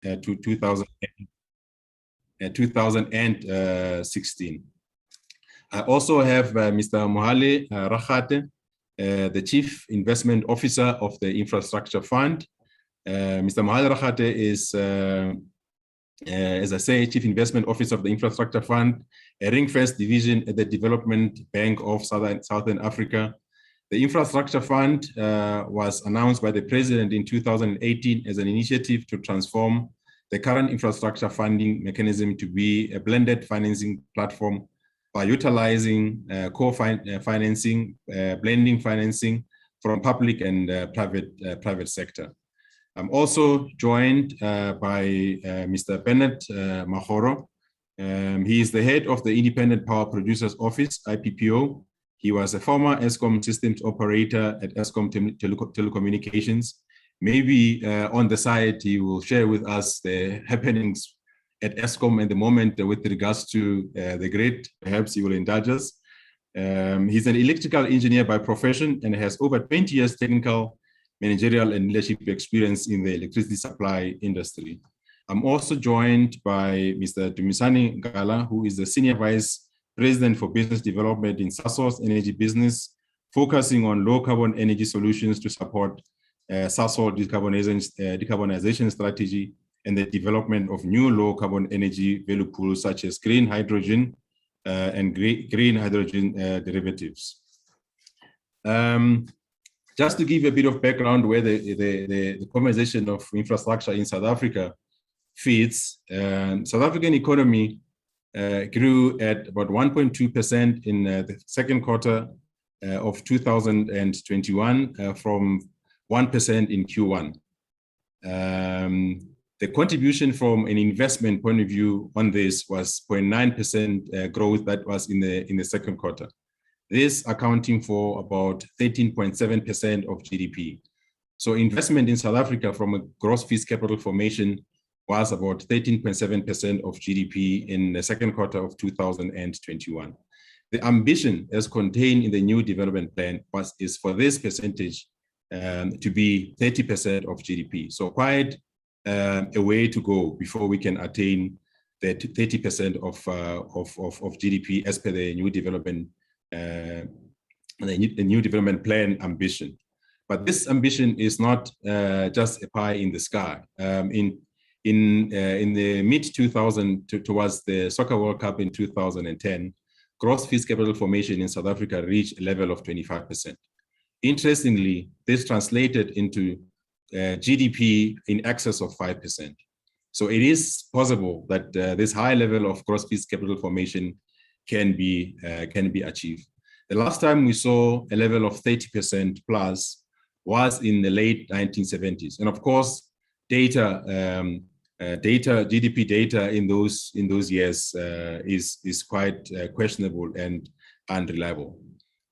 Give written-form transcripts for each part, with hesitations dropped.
to 2016. I also have Mr. Mohale Rakhate, the Chief Investment Officer of the Infrastructure Fund. Mr. Mohale Rakhate is, as I say, Chief Investment Officer of the Infrastructure Fund, a ring-fenced division at the Development Bank of Southern Africa. The Infrastructure Fund was announced by the President in 2018 as an initiative to transform the current infrastructure funding mechanism to be a blended financing platform by utilizing co-financing, blending financing from public and private sector. I'm also joined by Mr. Bennett Mahoro. He is the head of the Independent Power Producers Office, IPPO. He was a former Eskom systems operator at Eskom Telecommunications. Maybe on the side, he will share with us the happenings at Eskom at the moment with regards to the grid. Perhaps he will indulge us. He's an electrical engineer by profession and has over 20 years technical, managerial, and leadership experience in the electricity supply industry. I'm also joined by Mr. Dumisani Ngala, who is the Senior Vice President for Business Development in Sasol's energy business, focusing on low carbon energy solutions to support Sasol decarbonization strategy and the development of new low carbon energy value pools such as green hydrogen and green hydrogen derivatives. Just to give a bit of background where the conversation of infrastructure in South Africa fits, South African economy grew at about 1.2% in the second quarter of 2021 from 1% in Q1. The contribution from an investment point of view on this was 0.9% growth that was in the second quarter. This accounting for about 13.7% of GDP. So investment in South Africa from a gross fixed capital formation was about 13.7% of GDP in the second quarter of 2021. The ambition as contained in the new development plan is for this percentage to be 30% of GDP. So quite a way to go before we can attain the 30% of GDP as per the new development plan ambition. But this ambition is not just a pie in the sky. In the mid-2000s, towards the Soccer World Cup in 2010, gross fixed capital formation in South Africa reached a level of 25%. Interestingly, this translated into GDP in excess of 5%. So it is possible that this high level of gross fixed capital formation can be achieved. The last time we saw a level of 30% plus was in the late 1970s, and of course, GDP data in those years is quite questionable and unreliable.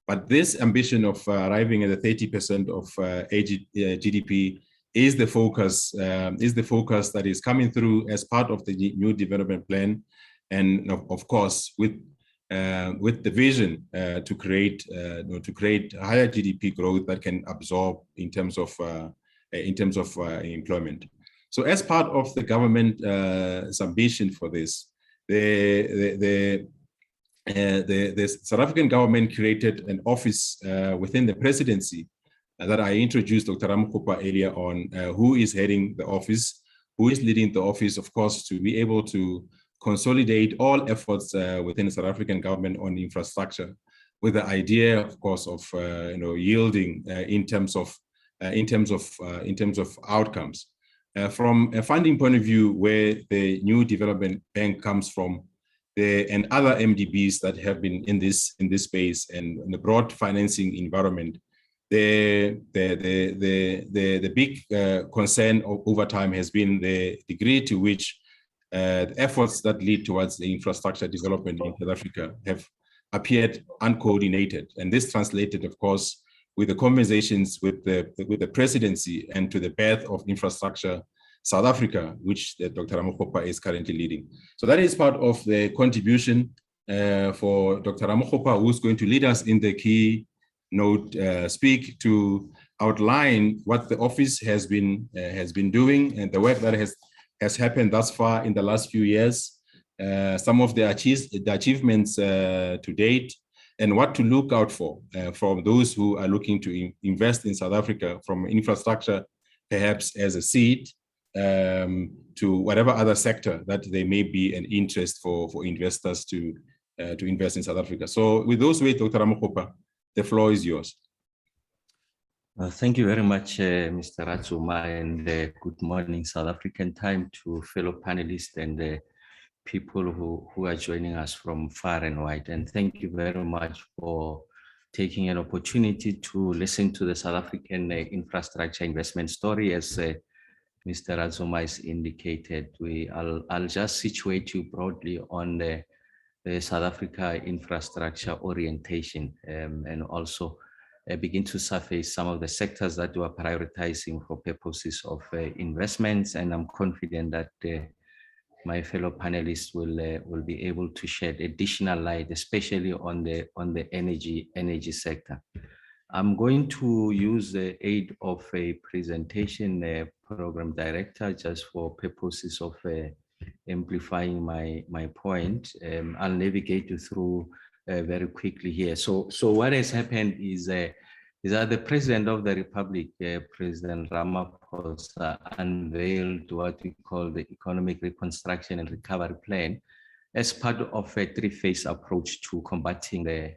But this ambition of arriving at the 30% of GDP is the focus that is coming through as part of the new development plan, and of course with the vision to create higher GDP growth that can absorb in terms of employment. So as part of the government's ambition for this, the South African government created an office within the presidency that I introduced Dr. Ramokgopa earlier on, who is heading the office, who is leading the office, of course, to be able to consolidate all efforts within the South African government on infrastructure, with the idea, of course, of yielding in terms of outcomes. From a funding point of view, where the new development bank comes from, and other MDBs that have been in this space and in the broad financing environment, the big concern over time has been the degree to which the efforts that lead towards the infrastructure development in South Africa have appeared uncoordinated, and this translated, of course, with the conversations with the presidency and to the birth of Infrastructure South Africa, which Dr. Ramokgopa is currently leading. So that is part of the contribution for Dr. Ramokgopa, who's going to lead us in the keynote speak to outline what the office has been doing and the work that has has happened thus far in the last few years, some of the achievements to date, and what to look out for from those who are looking to invest in South Africa from infrastructure, perhaps as a seed, to whatever other sector that there may be an interest for investors to invest in South Africa. So with those words, Dr. Ramokgopa, the floor is yours. Thank you very much, Mr. Ratsuma, and good morning South African time to fellow panelists and people who are joining us from far and wide. And thank you very much for taking an opportunity to listen to the South African infrastructure investment story. As Mr. Ratsuma has indicated, I'll just situate you broadly on the South Africa infrastructure orientation and also begin to surface some of the sectors that we are prioritizing for purposes of investments. And I'm confident that my fellow panelists will be able to shed additional light, especially on the energy sector. I'm going to use the aid of a presentation program director just for purposes of amplifying my point. I'll navigate you through very quickly here. So what has happened is that the President of the Republic, President Ramaphosa, unveiled what we call the Economic Reconstruction and Recovery Plan as part of a three-phase approach to combating the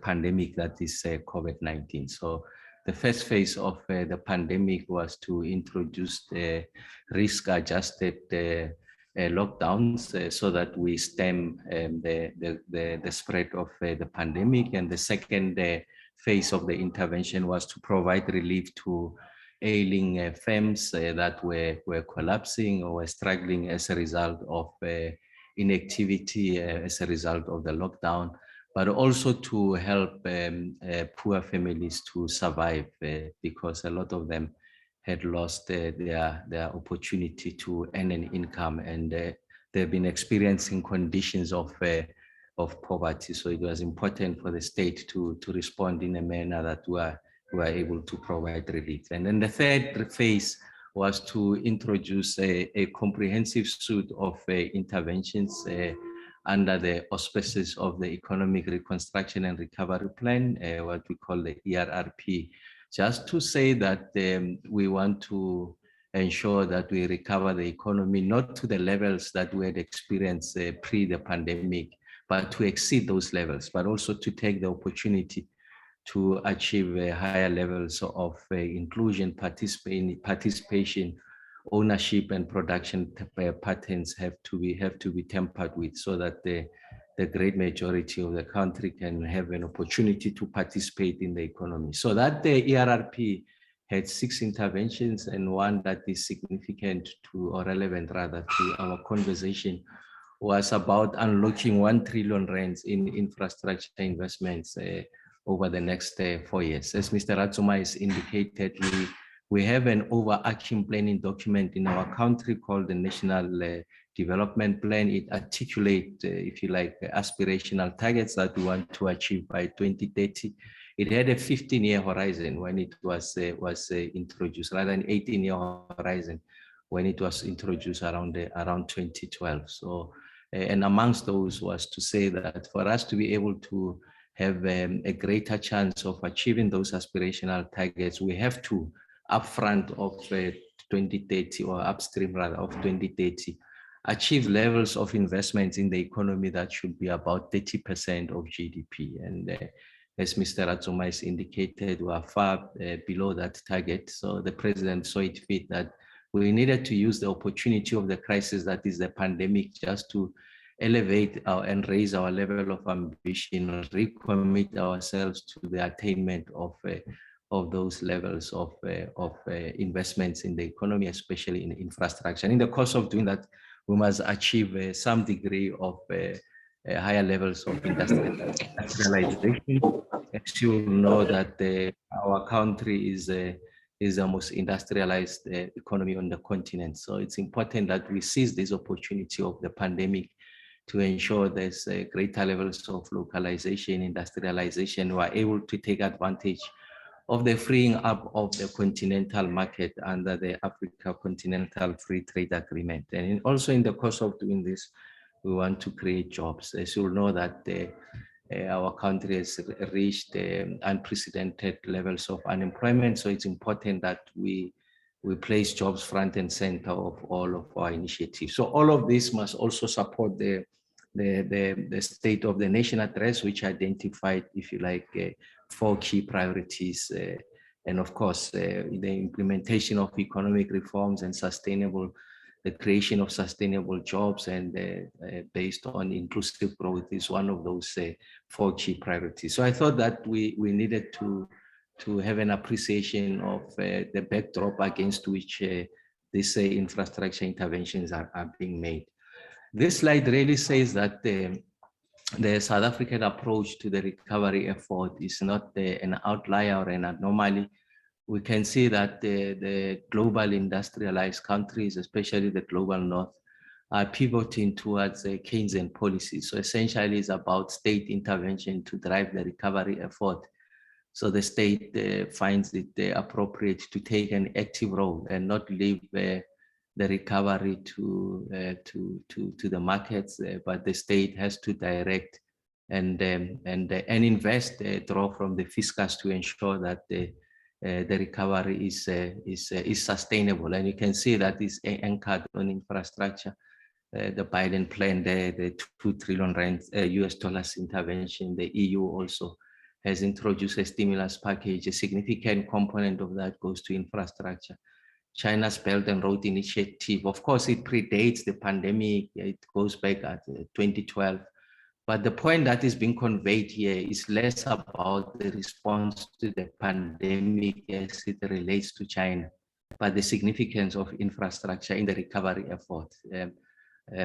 pandemic that is COVID-19. So the first phase of the pandemic was to introduce the risk-adjusted lockdowns so that we stem the spread of the pandemic. And the second phase of the intervention was to provide relief to ailing firms that were collapsing or were struggling as a result of inactivity as a result of the lockdown, but also to help poor families to survive because a lot of them had lost their opportunity to earn an income, and they've been experiencing conditions of poverty. So it was important for the state to respond in a manner that we are able to provide relief. And then the third phase was to introduce a comprehensive suite of interventions under the auspices of the Economic Reconstruction and Recovery Plan, what we call the ERRP, just to say that we want to ensure that we recover the economy, not to the levels that we had experienced pre the pandemic, but to exceed those levels, but also to take the opportunity to achieve higher levels of inclusion, participation, ownership, and production patterns have to be tempered with, so that the great majority of the country can have an opportunity to participate in the economy. So that the ERRP had 6 interventions, and one that is significant to, or relevant rather, to our conversation was about unlocking 1 trillion rands in infrastructure investments over the next 4 years. As Mr. Ratsuma has indicated, we have an overarching planning document in our country called the National Development Plan. It articulates, if you like, aspirational targets that we want to achieve by 2030. It had a 15-year horizon when it was introduced, rather than 18-year horizon when it was introduced around 2012. So, and amongst those was to say that for us to be able to have a greater chance of achieving those aspirational targets, we have to, upfront of 2030, or upstream rather of 2030, achieve levels of investments in the economy that should be about 30% of GDP. And as Mr. Ratsuma has indicated, we are far below that target. So the president saw it fit that we needed to use the opportunity of the crisis that is the pandemic just to elevate and raise our level of ambition, recommit ourselves to the attainment of those levels of investments in the economy, especially in infrastructure. And in the course of doing that, we must achieve some degree of higher levels of industrialization. As you know that our country is the most industrialized economy on the continent. So it's important that we seize this opportunity of the pandemic to ensure there's greater levels of localization, industrialization. We are able to take advantage of the freeing up of the continental market under the Africa Continental Free Trade Agreement. And also in the course of doing this, we want to create jobs. As you know that our country has reached unprecedented levels of unemployment. So it's important that we place jobs front and center of all of our initiatives. So all of this must also support the State of the Nation address, which identified, if you like, 4 key priorities. And of course, the implementation of economic reforms and the creation of sustainable jobs and based on inclusive growth is one of those 4 key priorities. So I thought that we needed to have an appreciation of the backdrop against which these infrastructure interventions are being made. This slide really says that the South African approach to the recovery effort is not an outlier or an anomaly. We can see that the global industrialized countries, especially the global north, are pivoting towards Keynesian policies. So essentially it's about state intervention to drive the recovery effort. So the state finds it appropriate to take an active role and not leave the recovery to the markets, but the state has to direct and invest, draw from the fiscus to ensure that the recovery is sustainable. And you can see that is anchored on infrastructure. The Biden plan, the 2 trillion rand US dollars intervention. The EU also has introduced a stimulus package. A significant component of that goes to infrastructure. China's Belt and Road Initiative, of course, it predates the pandemic. It goes back at 2012. But the point that is being conveyed here is less about the response to the pandemic as it relates to China, but the significance of infrastructure in the recovery effort.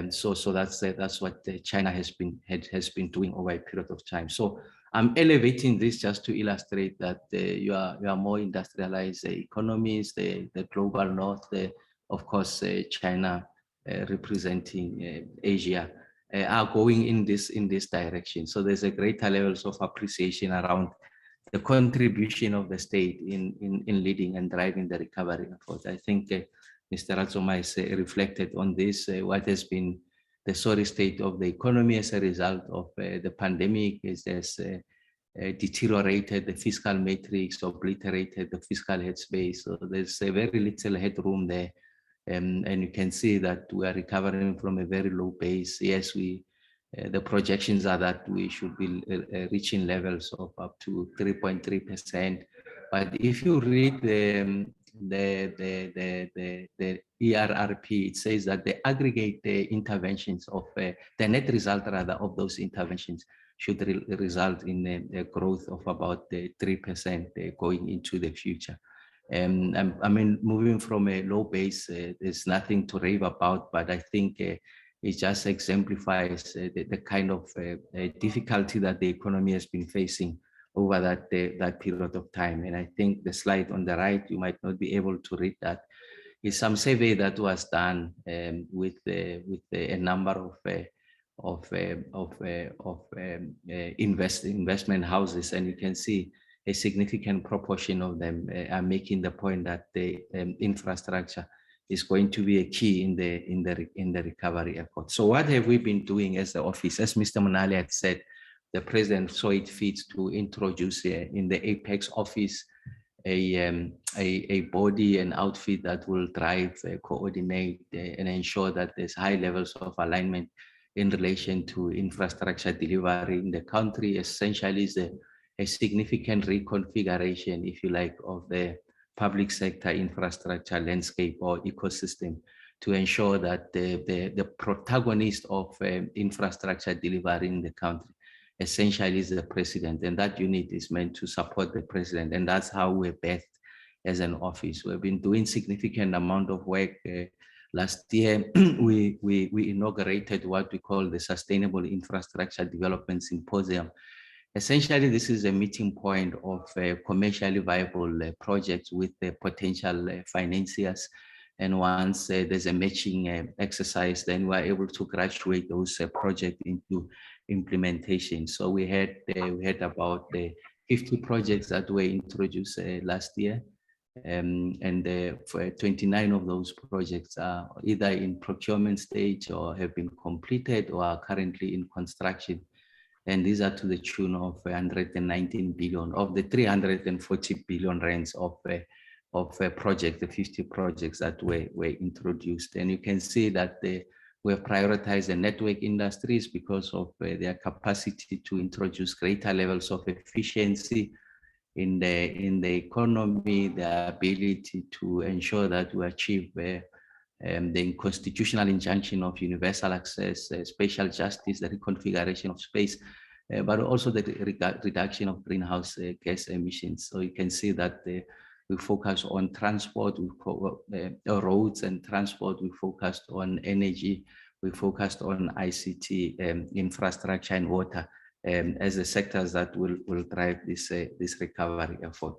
So that's what China has been doing over a period of time. So I'm elevating this just to illustrate that you are more industrialized economies, the global north, of course, China representing Asia, are going in this direction. So there's a greater levels of appreciation around the contribution of the state in leading and driving the recovery effort. I think Mr. Ratsoma has reflected on this, what has been the sorry state of the economy as a result of the pandemic is deteriorated the fiscal matrix, obliterated the fiscal headspace. So there's a very little headroom there. And you can see that we are recovering from a very low base. Yes, the projections are that we should be reaching levels of up to 3.3%. But if you read the ERRP, it says that the aggregate interventions of the net result rather of those interventions should result in a growth of about 3% going into the future. I mean, moving from a low base, there's nothing to rave about, but I think it just exemplifies the kind of difficulty that the economy has been facing over that period of time. And I think the slide on the right, you might not be able to read that, is some survey that was done with a number of investment houses, and you can see a significant proportion of them are making the point that the infrastructure is going to be a key in the recovery effort. So what have we been doing as the office? As Mr. Monale had said, the president saw it fit to introduce in the Apex office a body and outfit that will drive, coordinate, and ensure that there's high levels of alignment in relation to infrastructure delivery in the country. Essentially is a significant reconfiguration, if you like, of the public sector infrastructure landscape or ecosystem to ensure that the protagonist of infrastructure delivery in the country essentially is the president, and that unit is meant to support the president, and that's how we're bathed as an office. We've been doing significant amount of work. Last year, we inaugurated what we call the Sustainable Infrastructure Development Symposium. Essentially, this is a meeting point of commercially viable projects with potential financiers. And once there's a matching exercise, then we're able to graduate those projects into implementation. So we had about 50 projects that were introduced last year. For 29 of those projects are either in procurement stage or have been completed or are currently in construction. And these are to the tune of 119 billion of the 340 billion rands of project, the 50 projects that were introduced. And you can see that we have prioritized the network industries because of their capacity to introduce greater levels of efficiency in the economy, the ability to ensure that we achieve the constitutional injunction of universal access, spatial justice, the reconfiguration of space, but also the reduction of greenhouse gas emissions. So you can see that we focus on transport, roads and transport, we focused on energy, we focused on ICT, infrastructure and water as the sectors that will drive this recovery effort.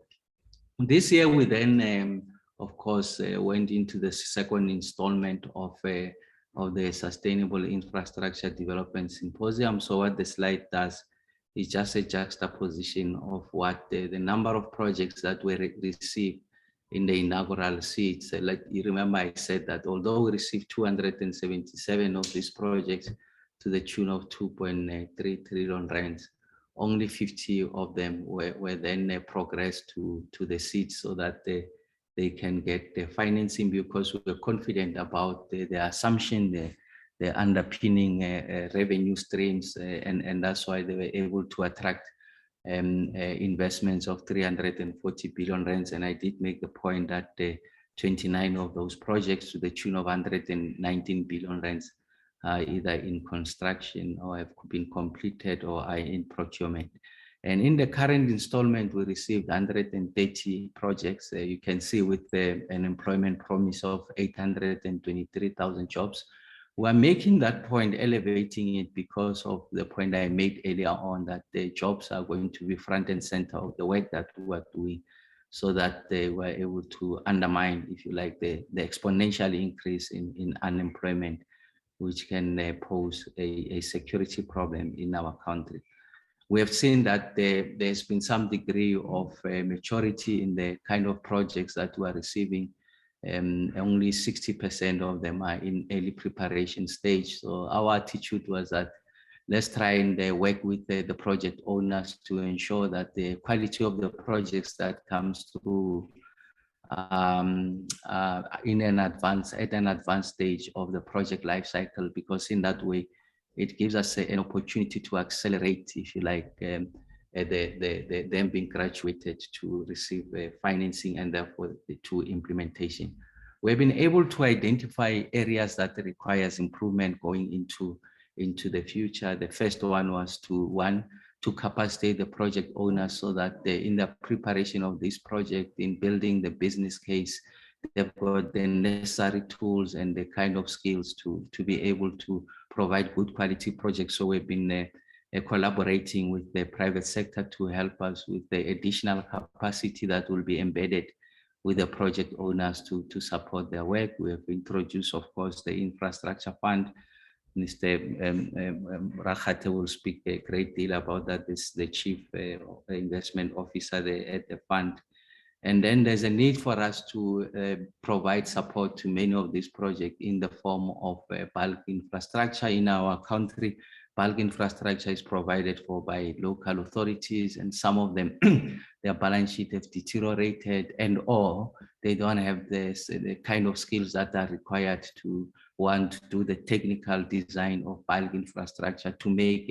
This year we then, of course, went into the second installment of the Sustainable Infrastructure Development Symposium. So what the slide does is just a juxtaposition of what the number of projects that were received in the inaugural seats. Like you remember, I said that although we received 277 of these projects to the tune of 2.3 trillion rands, only 50 of them were then progressed to the seats so that they can get the financing, because we're confident about the assumption, the underpinning revenue streams, and that's why they were able to attract investments of 340 billion rands. And I did make the point that 29 of those projects to the tune of 119 billion rands are either in construction or have been completed or are in procurement. And in the current installment, we received 130 projects. You can see with an employment promise of 823,000 jobs. We're making that point, elevating it because of the point I made earlier on, that the jobs are going to be front and center of the work that we are doing, so that they were able to undermine, if you like, the exponential increase in unemployment, which can pose a security problem in our country. We have seen that there's been some degree of maturity in the kind of projects that we are receiving. Only 60% of them are in early preparation stage. So our attitude was that let's try and work with the project owners to ensure that the quality of the projects that comes through at an advanced stage of the project life cycle, because in that way it gives us an opportunity to accelerate, if you like, them being graduated to receive financing and therefore to implementation. We've been able to identify areas that requires improvement going into the future. The first one was to capacitate the project owners so that in the preparation of this project, in building the business case, they've got the necessary tools and the kind of skills to be able to provide good quality projects. So we've been collaborating with the private sector to help us with the additional capacity that will be embedded with the project owners to support their work. We have introduced, of course, the infrastructure fund. Mr. Rakhate will speak a great deal about that. This is the chief investment officer at the fund. And then there's a need for us to provide support to many of these projects in the form of bulk infrastructure in our country. Bulk infrastructure is provided for by local authorities, and some of them, their balance sheet have deteriorated, and or they don't have the kind of skills that are required to want to do the technical design of bulk infrastructure to make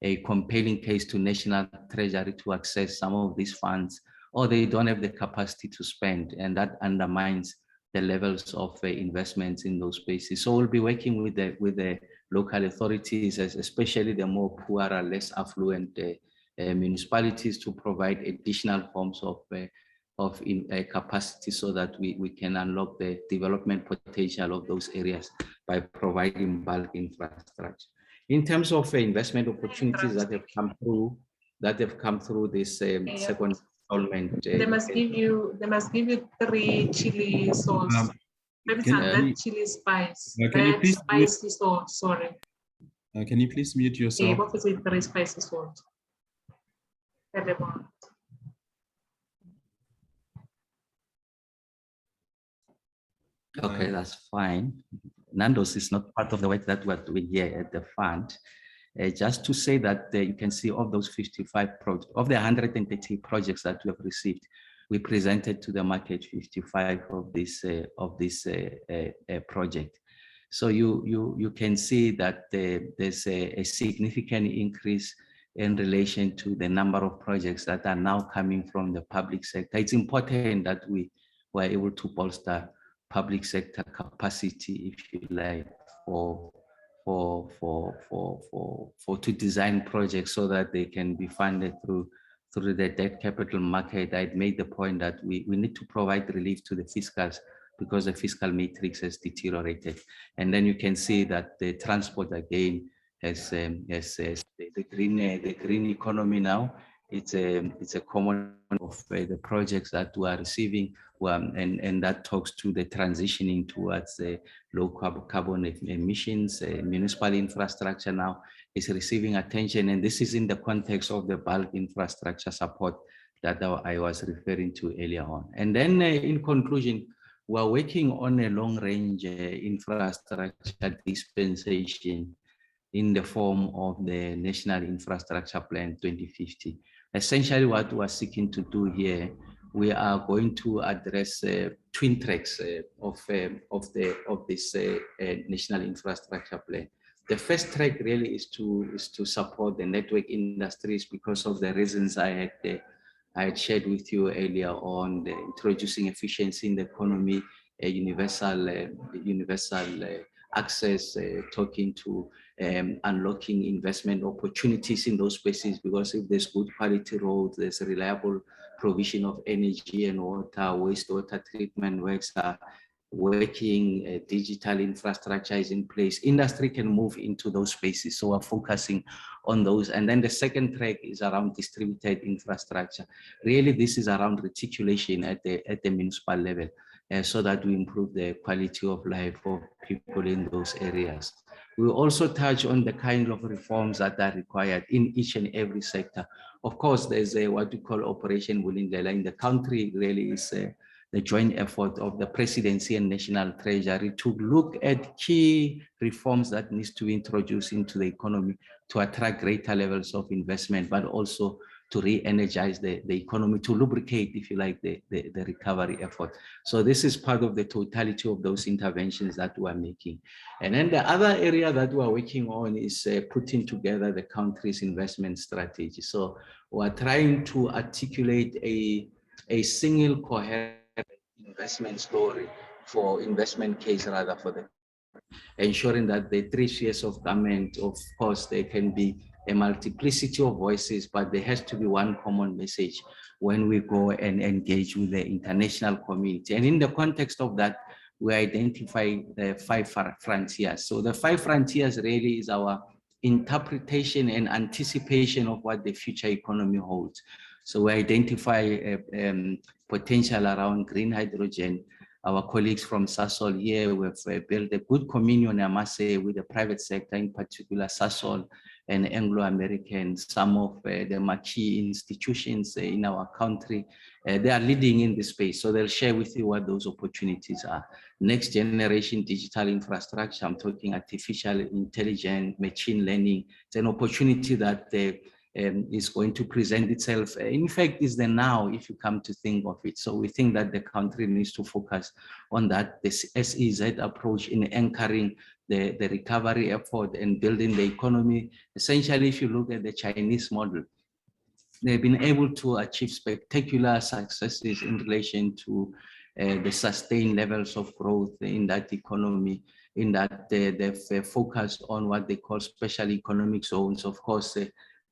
a compelling case to National Treasury to access some of these funds, or they don't have the capacity to spend, and that undermines the levels of investments in those spaces. So we'll be working with the local authorities, especially the more poorer, less affluent municipalities, to provide additional forms of capacity so that we can unlock the development potential of those areas by providing bulk infrastructure. In terms of investment opportunities that have come through this second installment, they must give you 3 chili sauce. Maybe it's that chili spice. Can you please spicy salt? Sorry. Can you please mute yourself? What is it? 3 spicy salt. relevant. Okay, that's fine. Nando's is not part of the work that we're doing here at the fund. Just to say that you can see of those 55 projects, of the 130 projects that we have received, we presented to the market 55 of this project. So you can see that there's a significant increase in relation to the number of projects that are now coming from the public sector. It's important that we were able to bolster public sector capacity, if you like, to design projects so that they can be funded through the debt capital market. I'd made the point that we need to provide relief to the fiscals because the fiscal matrix has deteriorated. And then you can see that the transport again has the green economy now. It's a common of the projects that we are receiving, and that talks to the transitioning towards low carbon emissions. Municipal infrastructure now is receiving attention, and this is in the context of the bulk infrastructure support that I was referring to earlier on. And then in conclusion, we're working on a long-range infrastructure dispensation in the form of the National Infrastructure Plan 2050. Essentially what we are seeking to do here, we are going to address twin tracks of this National Infrastructure Plan. The first track really is to support the network industries because of the reasons I had shared with you earlier on, the introducing efficiency in the economy, universal access, talking to unlocking investment opportunities in those spaces, because if there's good quality roads, there's a reliable provision of energy and water, wastewater treatment works are working, digital infrastructure is in place, industry can move into those spaces. So we're focusing on those. And then the second track is around distributed infrastructure. Really, this is around reticulation at the municipal level, so that we improve the quality of life of people in those areas. We also touch on the kind of reforms that are required in each and every sector. Of course, there's what we call Operation Vulindlela in the country. Really is the joint effort of the presidency and national treasury to look at key reforms that needs to be introduced into the economy to attract greater levels of investment, but also to re-energize the economy, to lubricate, if you like, the recovery effort. So this is part of the totality of those interventions that we are making. And then the other area that we are working on is putting together the country's investment strategy. So we are trying to articulate a single coherent investment story for investment case, rather, for the ensuring that the 3 spheres of government, of course, there can be a multiplicity of voices, but there has to be one common message when we go and engage with the international community. And in the context of that, we identify the 5 frontiers. So the 5 frontiers really is our interpretation and anticipation of what the future economy holds. So we identify potential around green hydrogen. Our colleagues from Sasol here, we've built a good communion, I must say, with the private sector, in particular Sasol and Anglo-American, some of the marquee institutions in our country. They are leading in this space, so they'll share with you what those opportunities are. Next generation digital infrastructure, I'm talking artificial intelligence, machine learning. It's an opportunity that is going to present itself. In fact, is the now, if you come to think of it. So we think that the country needs to focus on that, this SEZ approach in anchoring the recovery effort and building the economy. Essentially, if you look at the Chinese model, they've been able to achieve spectacular successes in relation to the sustained levels of growth in that economy, in that they've focused on what they call special economic zones. Of course,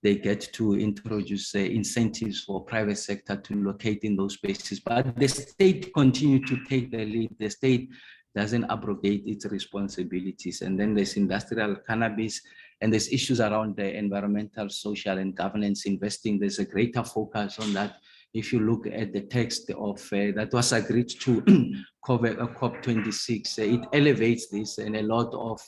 they get to introduce incentives for private sector to locate in those spaces, but the state continue to take the lead. The state doesn't abrogate its responsibilities. And then there's industrial cannabis, and there's issues around the environmental, social, and governance investing. There's a greater focus on that. If you look at the text of that was agreed to COP26, it elevates this, and a lot of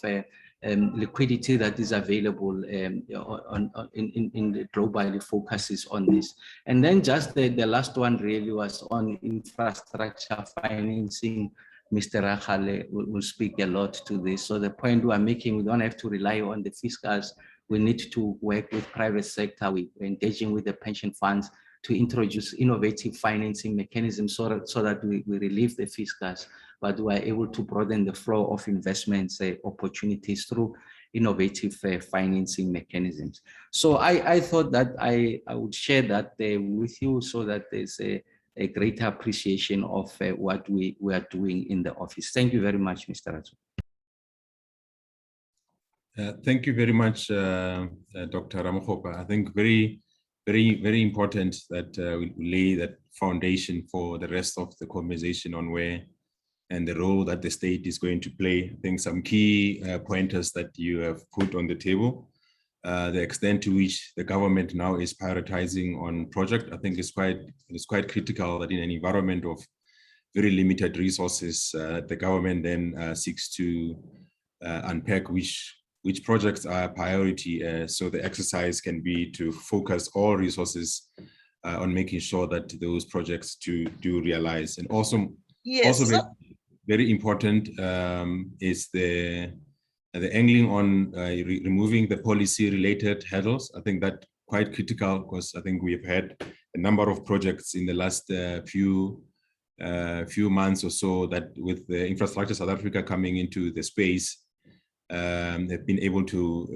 liquidity that is available in the globally focuses on this. And then just the last one really was on infrastructure financing. Mr. Rakhale will speak a lot to this. So the point we are making, we don't have to rely on the fiscals. We need to work with private sector. We're engaging with the pension funds to introduce innovative financing mechanisms so that we relieve the fiscals, but we are able to broaden the flow of investments opportunities through innovative financing mechanisms. So I thought that I would share that with you so that there's a greater appreciation of what we are doing in the office. Thank you very much, Mr. Razu. Thank you very much, Dr. Ramokgopa. I think very important that we lay that foundation for the rest of the conversation on where and the role that the state is going to play. I think some key pointers that you have put on the table, the extent to which the government now is prioritizing on project, I think it's quite critical that in an environment of very limited resources, the government then seeks to unpack which projects are a priority, so the exercise can be to focus all resources on making sure that those projects do realize. And also, very important is the angling on removing the policy-related hurdles. I think that quite critical because I think we have had a number of projects in the last few months or so that with the Infrastructure South Africa coming into the space, have been able to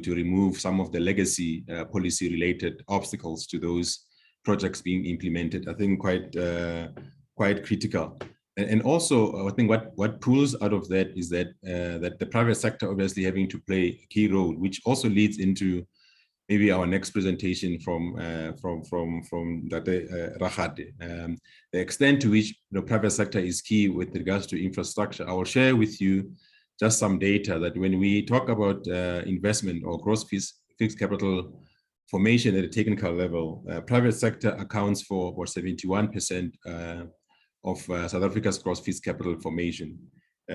remove some of the legacy policy-related obstacles to those projects being implemented. I think quite critical. And also, I think what pulls out of that is that that the private sector obviously having to play a key role, which also leads into maybe our next presentation from Dr. Rakhate. The extent to which the private sector is key with regards to infrastructure. I will share with you just some data that when we talk about investment or gross fixed capital formation at a technical level, private sector accounts for about 71% of South Africa's gross fixed capital formation,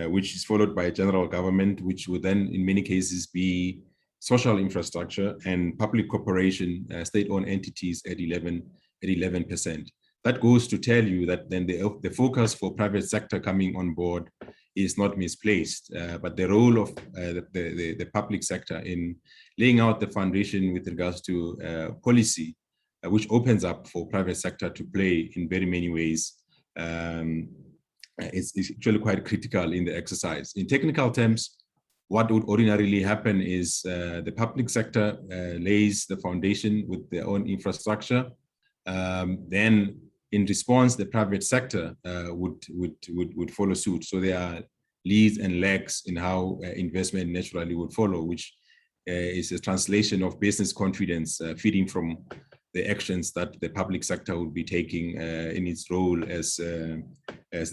which is followed by general government, which would then in many cases be social infrastructure and public corporation, state-owned entities at 11%. That goes to tell you that then the focus for private sector coming on board is not misplaced, but the role of the public sector in laying out the foundation with regards to policy, which opens up for private sector to play in very many ways, it's actually quite critical in the exercise. In technical terms, what would ordinarily happen is the public sector lays the foundation with their own infrastructure. Then in response, the private sector would follow suit. So there are leads and lags in how investment naturally would follow, which is a translation of business confidence feeding from the actions that the public sector would be taking in its role as the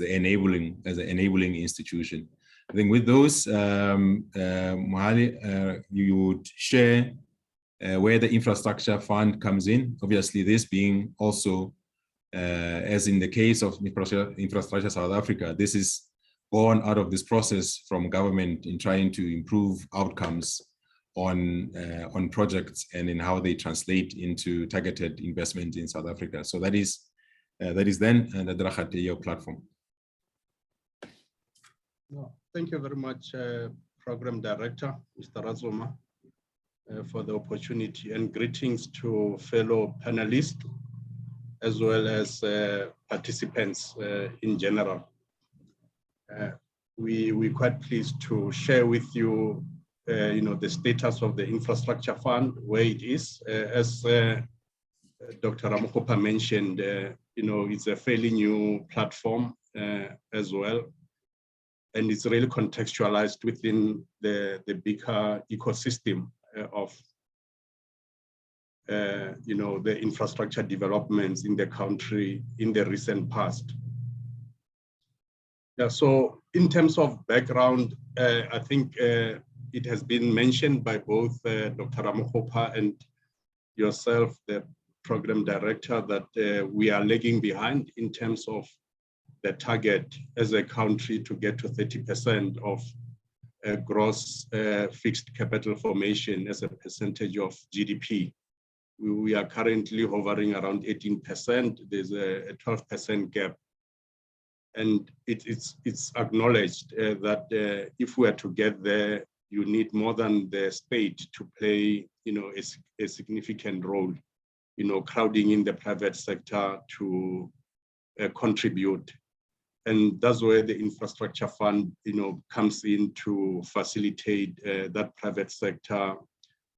enabling institution. I think with those, Mohale, you would share where the infrastructure fund comes in. Obviously, this being also, as in the case of Infrastructure South Africa, this is born out of this process from government in trying to improve outcomes on projects and in how they translate into targeted investment in South Africa. So that is then the Rakhate, your platform. Thank you very much, Program Director, Mr. Razuma, for the opportunity, and greetings to fellow panelists as well as participants in general. We're quite pleased to share with you the status of the infrastructure fund, where it is. As Dr. Ramokgopa mentioned, it's a fairly new platform as well, and it's really contextualized within the bigger ecosystem of the infrastructure developments in the country in the recent past. Yeah, so in terms of background, I think it has been mentioned by both Dr. Ramokgopa and yourself, the program director, that we are lagging behind in terms of the target as a country to get to 30% of gross fixed capital formation as a percentage of GDP. We are currently hovering around 18%. There's a 12% gap. And it's acknowledged that if we are to get there, you need more than the state to play, a significant role, crowding in the private sector to contribute. And that's where the infrastructure fund, comes in to facilitate that private sector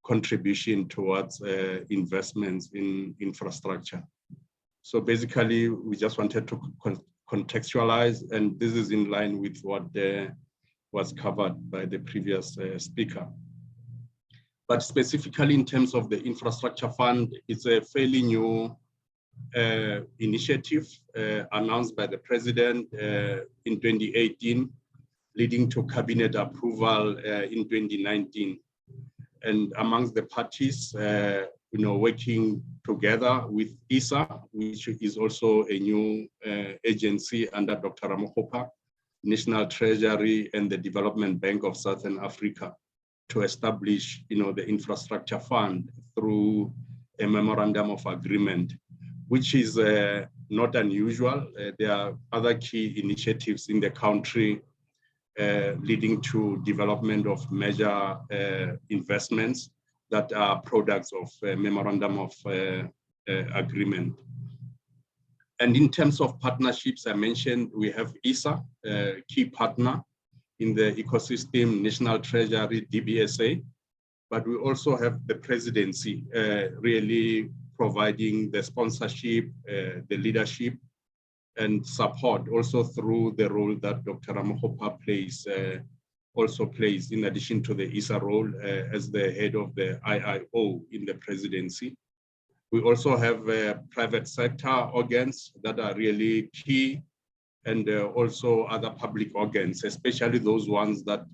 contribution towards investments in infrastructure. So basically, we just wanted to contextualize, and this is in line with what was covered by the previous speaker. But specifically in terms of the infrastructure fund, it's a fairly new initiative announced by the president in 2018, leading to cabinet approval in 2019. And amongst the parties, working together with ISA, which is also a new agency under Dr. Ramokgopa, National Treasury and the Development Bank of Southern Africa, to establish, the infrastructure fund through a memorandum of agreement, which is not unusual. There are other key initiatives in the country leading to development of major investments that are products of a memorandum of agreement. And in terms of partnerships, I mentioned we have ISA, a key partner in the ecosystem, National Treasury, DBSA, but we also have the presidency really providing the sponsorship, the leadership, and support also through the role that Dr. Ramokgopa also plays in addition to the ISA role as the head of the IIO in the presidency. We also have private sector organs that are really key, and also other public organs, especially those ones that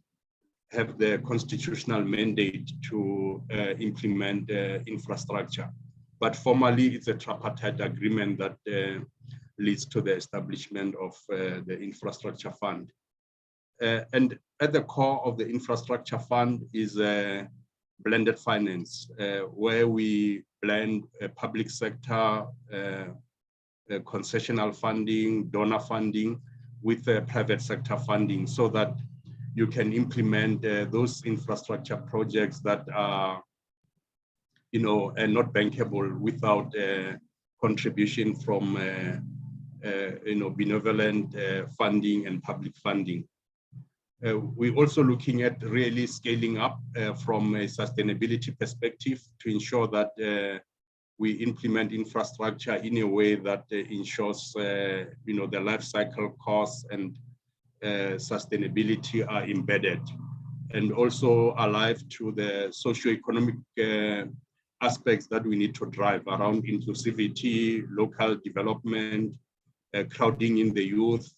have the constitutional mandate to implement infrastructure. But formally, it's a tripartite agreement that leads to the establishment of the infrastructure fund. And at the core of the infrastructure fund is blended finance, where we blend public sector, concessional funding, donor funding with private sector funding, so that you can implement those infrastructure projects that are, not bankable without contribution from, benevolent funding and public funding. We're also looking at really scaling up from a sustainability perspective to ensure that we implement infrastructure in a way that ensures, the life cycle costs and sustainability are embedded, and also alive to the socio-economic aspects that we need to drive around inclusivity, local development, crowding in the youth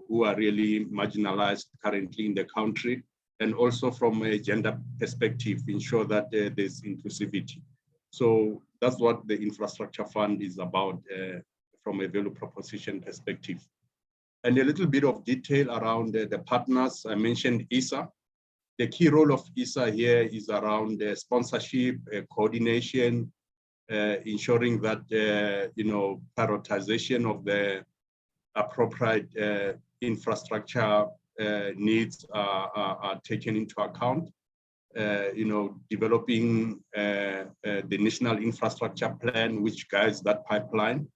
who are really marginalized currently in the country, and also from a gender perspective, ensure that there's inclusivity. So that's what the infrastructure fund is about from a value proposition perspective. And a little bit of detail around the partners. I mentioned ISA. The key role of ISA here is around sponsorship, coordination, ensuring that prioritization of the appropriate infrastructure needs are taken into account. Developing the national infrastructure plan, which guides that pipeline,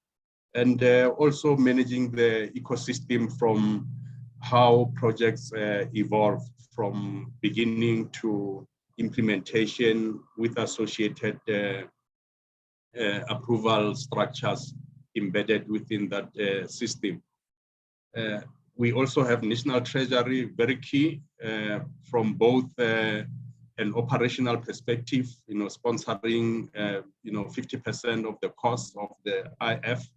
and also managing the ecosystem from how projects evolve from beginning to implementation with associated approval structures embedded within that system. We also have National Treasury, very key from both an operational perspective, sponsoring 50% of the cost of the IF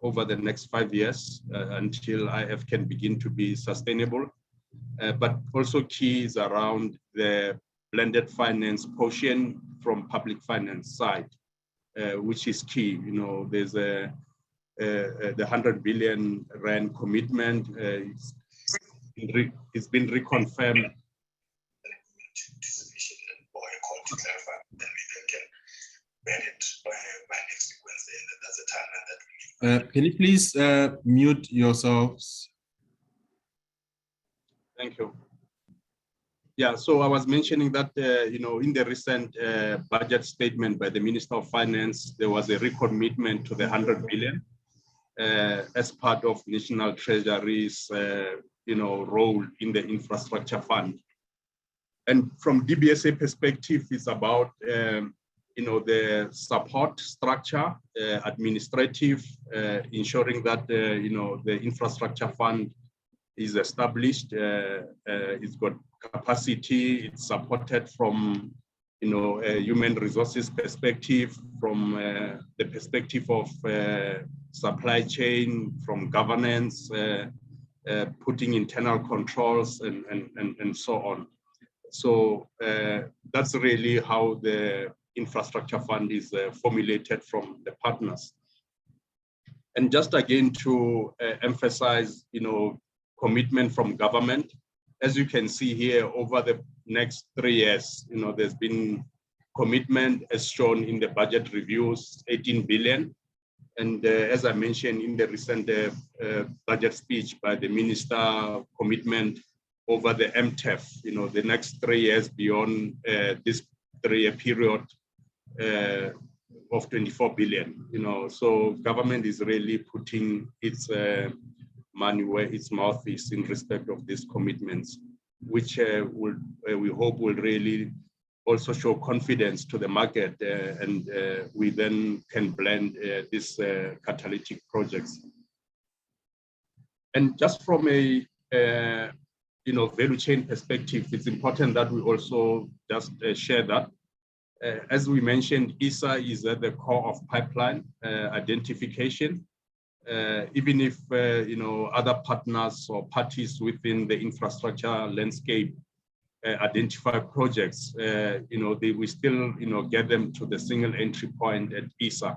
over the next 5 years until IF can begin to be sustainable. But also key is around the blended finance portion from public finance side, which is key. There's the 100 billion rand commitment. it's been reconfirmed. Can you please mute yourselves? Thank you. Yeah, so I was mentioning that, in the recent budget statement by the Minister of Finance, there was a recommitment to the 100 billion as part of National Treasury's, role in the infrastructure fund. And from DBSA perspective, it's about, the support structure, administrative, ensuring that, the infrastructure fund is established, it's got capacity, it's supported from, a human resources perspective, from the perspective of supply chain, from governance, putting internal controls and so on. So that's really how the infrastructure fund is formulated from the partners. And just again to emphasize, commitment from government. As you can see here, over the next 3 years, there's been commitment as shown in the budget reviews, 18 billion. And as I mentioned in the recent budget speech by the minister, commitment over the MTEF, the next 3 years beyond this 3-year period of 24 billion, so government is really putting its money where its mouth is in respect of these commitments, which we hope will really also show confidence to the market, and we then can blend these catalytic projects. And just from a value chain perspective, it's important that we also just share that. As we mentioned, ESA is at the core of pipeline identification. Even if other partners or parties within the infrastructure landscape identify projects, we still get them to the single entry point at ESA.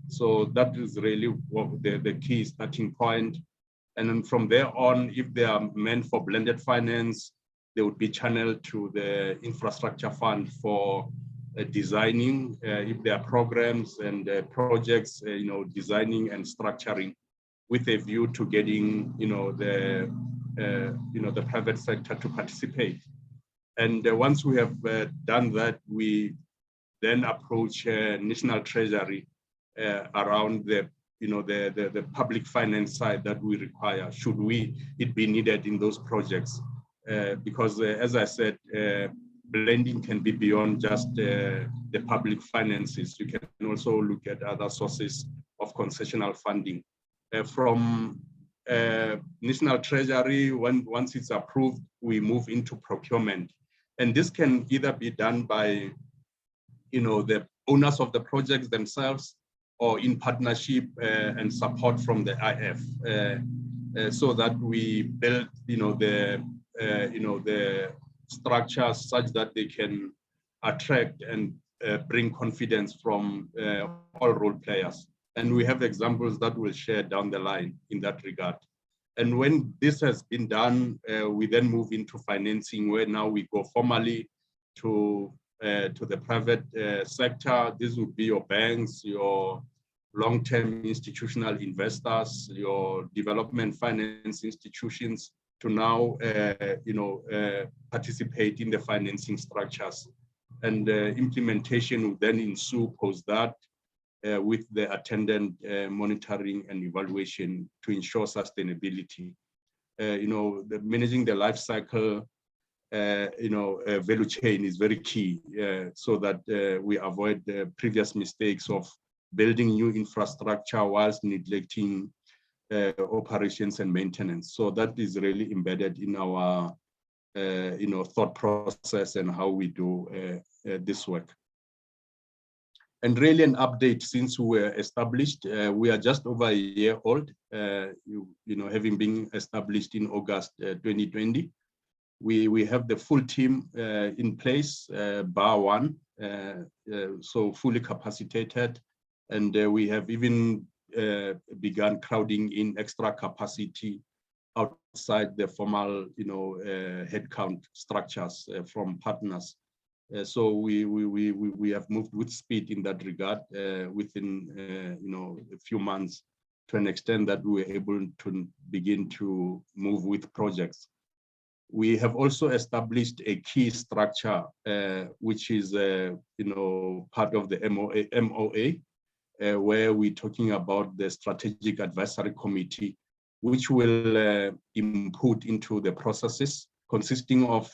So that is really what the key starting point. And then from there on, if they are meant for blended finance, they would be channeled to the infrastructure fund for designing, if there are programs and projects, designing and structuring with a view to getting, the private sector to participate. And once we have done that, we then approach National Treasury around the public finance side that we require, should it be needed in those projects. Because as I said, blending can be beyond just the public finances. You can also look at other sources of concessional funding. From National Treasury, once it's approved, we move into procurement. And this can either be done by the owners of the projects themselves, or in partnership and support from the IF, so that we build the structures such that they can attract and bring confidence from all role players. And we have examples that we'll share down the line in that regard. And when this has been done, we then move into financing, where now we go formally to the private sector. This would be your banks, your long-term institutional investors, your development finance institutions, to now participate in the financing structures. And implementation will then ensue post that, with the attendant monitoring and evaluation to ensure sustainability. Managing the life cycle, value chain is very key, so that we avoid the previous mistakes of building new infrastructure whilst neglecting operations and maintenance. So that is really embedded in our thought process and how we do this work. And really an update since we were established. We are just over a year old, having been established in August 2020. We have the full team in place, bar one, so fully capacitated. And we have even begun crowding in extra capacity outside the formal, headcount structures from partners. So we have moved with speed in that regard within, a few months, to an extent that we were able to begin to move with projects. We have also established a key structure, which is, part of the MOA, where we're talking about the Strategic Advisory Committee, which will input into the processes, consisting of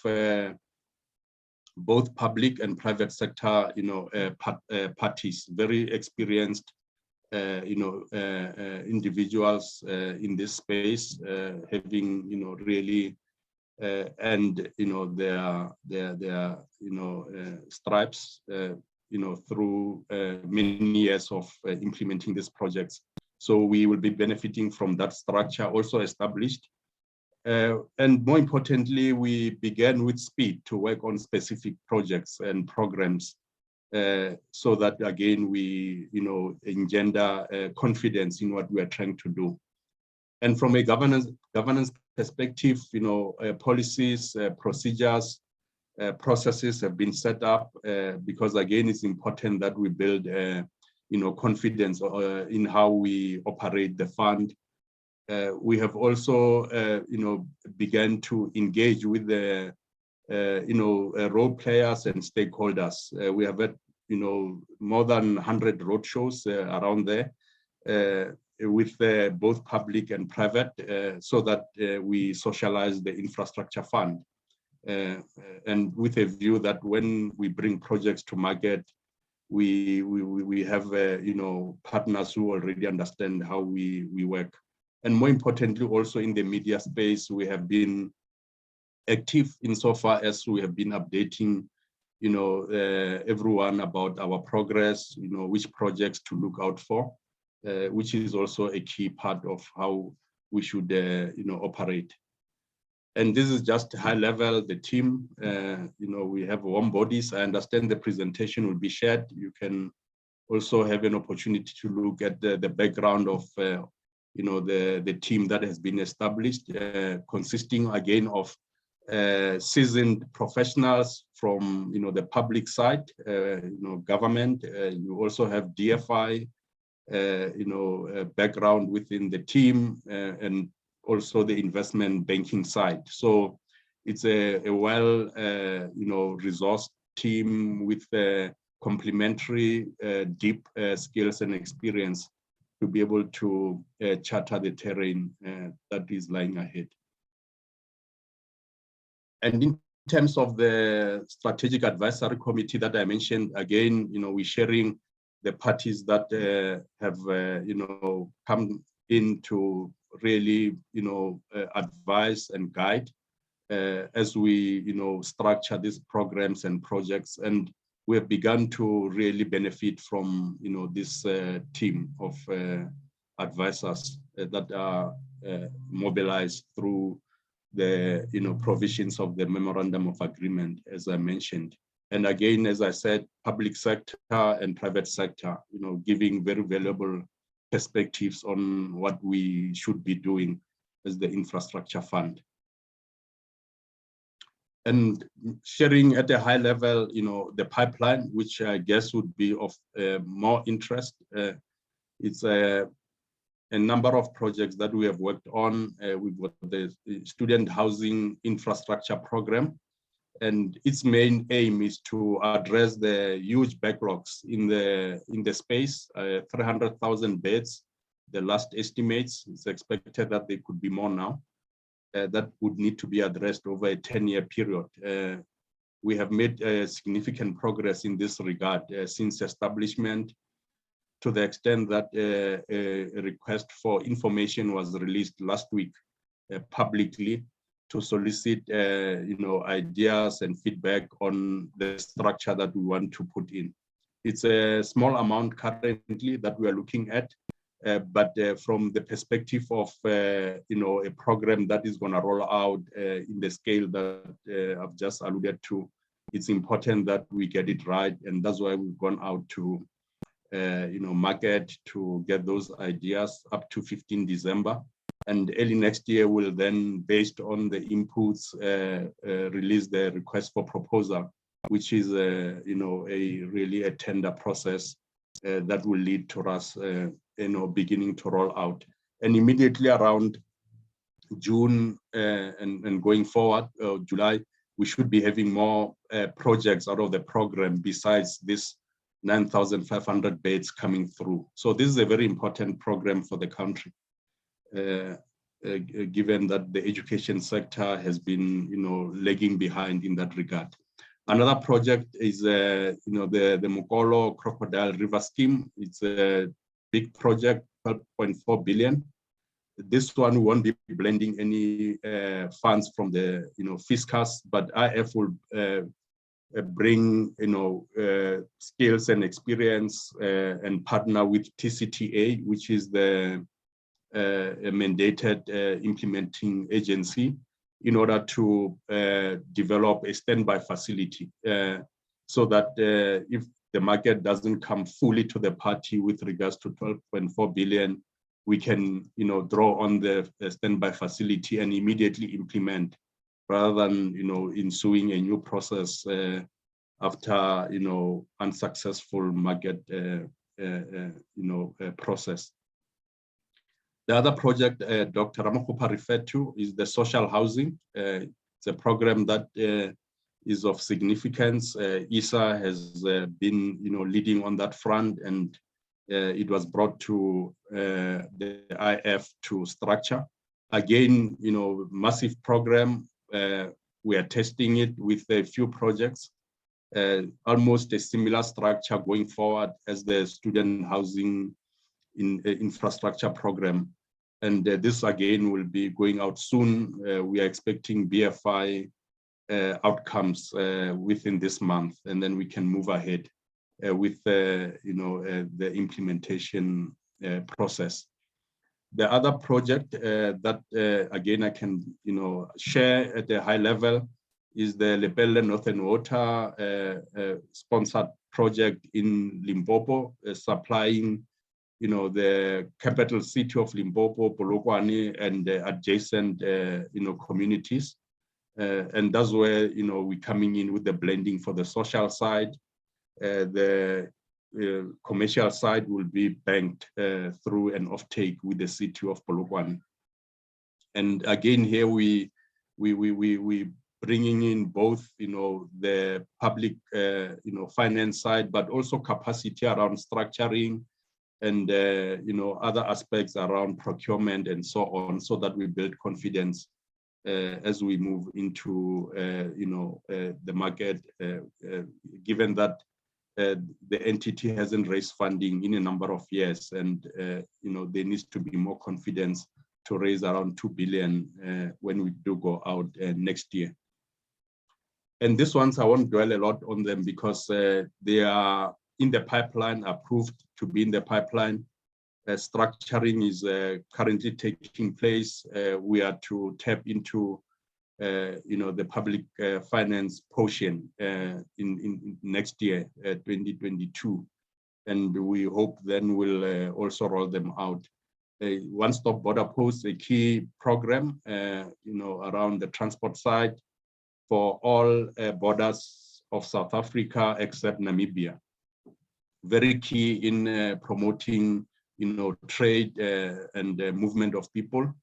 both public and private sector, parties, very experienced, individuals in this space, having, really, and their stripes, through many years of implementing these projects. So we will be benefiting from that structure also established. And more importantly, we began with speed to work on specific projects and programs, so that again we engender confidence in what we are trying to do. And from a governance perspective, policies, procedures, processes have been set up, because again it's important that we build confidence in how we operate the fund. We have also began to engage with the role players and stakeholders. We have had more than 100 roadshows around there, with both public and private, so that we socialize the infrastructure fund, and with a view that when we bring projects to market, we have partners who already understand how we work. And more importantly, also in the media space, we have been active insofar as we have been updating everyone about our progress, which projects to look out for, which is also a key part of how we should operate. And this is just high level, the team, we have warm bodies. I understand the presentation will be shared. You can also have an opportunity to look at the background of the team that has been established, consisting again of seasoned professionals from the public side, government. You also have DFI, background within the team, and also the investment banking side. So it's a well resourced team with complementary deep skills and experience to be able to charter the terrain that is lying ahead. And in terms of the Strategic Advisory Committee that I mentioned, again, we're sharing the parties that have come in to really advise and guide as we structure these programs and projects. And we have begun to really benefit from this team of advisors that are mobilized through the provisions of the memorandum of agreement, as I mentioned. And again, as I said, public sector and private sector, giving very valuable perspectives on what we should be doing as the infrastructure fund. And sharing at a high level, the pipeline, which I guess would be of more interest. It's a number of projects that we have worked on. We've got the student housing infrastructure program, and its main aim is to address the huge backlogs in the space. 300,000 beds, the last estimates. It's expected that there could be more now. That would need to be addressed over a 10-year period. We have made significant progress in this regard since establishment, to the extent that a request for information was released last week publicly to solicit ideas and feedback on the structure that we want to put in. It's a small amount currently that we are looking at, but from the perspective of a program that is going to roll out in the scale that I've just alluded to, it's important that we get it right, and that's why we've gone out to market to get those ideas up to 15 December. And early next year will then, based on the inputs, release the request for proposal, which is really a tender process that will lead to us beginning to roll out. And immediately around June and going forward, July, we should be having more projects out of the program besides this 9,500 beds coming through. So this is a very important program for the country, given that the education sector has been, lagging behind in that regard. Another project is, the Mokolo Crocodile River Scheme. It's a big project, 12.4 billion. This one won't be blending any funds from the, fiscus, but IF will bring, skills and experience and partner with TCTA, which is the mandated implementing agency, in order to develop a standby facility so that if the market doesn't come fully to the party with regards to 12.4 billion, we can, draw on the standby facility and immediately implement, rather than, ensuing a new process after, unsuccessful market, process. The other project Dr. Ramakgopa referred to is the social housing. It's a program that is of significance. ISA has been, leading on that front, and it was brought to the IF to structure. Again, massive program. We are testing it with a few projects, almost a similar structure going forward as the student housing infrastructure program. And this again will be going out soon. We are expecting BFI outcomes within this month, and then we can move ahead with the implementation process. The other project that again I can share at a high level is the Lepelle Northern Water sponsored project in Limpopo, supplying the capital city of Limpopo, Polokwane, and adjacent communities. And that's where we're coming in with the blending for the social side. The commercial side will be banked through an offtake with the city of Polokwane. And again, here we bringing in both the public finance side, but also capacity around structuring and other aspects around procurement and so on, so that we build confidence as we move into the market, given that the entity hasn't raised funding in a number of years, and there needs to be more confidence to raise around 2 billion when we do go out next year. And these ones, I won't dwell a lot on them because they are in the pipeline, approved to be in the pipeline. Structuring is currently taking place. We are to tap into the public finance portion in next year, 2022. And we hope then we'll also roll them out. One-stop border post, a key program, around the transport side for all borders of South Africa except Namibia. Very key in promoting, trade and movement of people,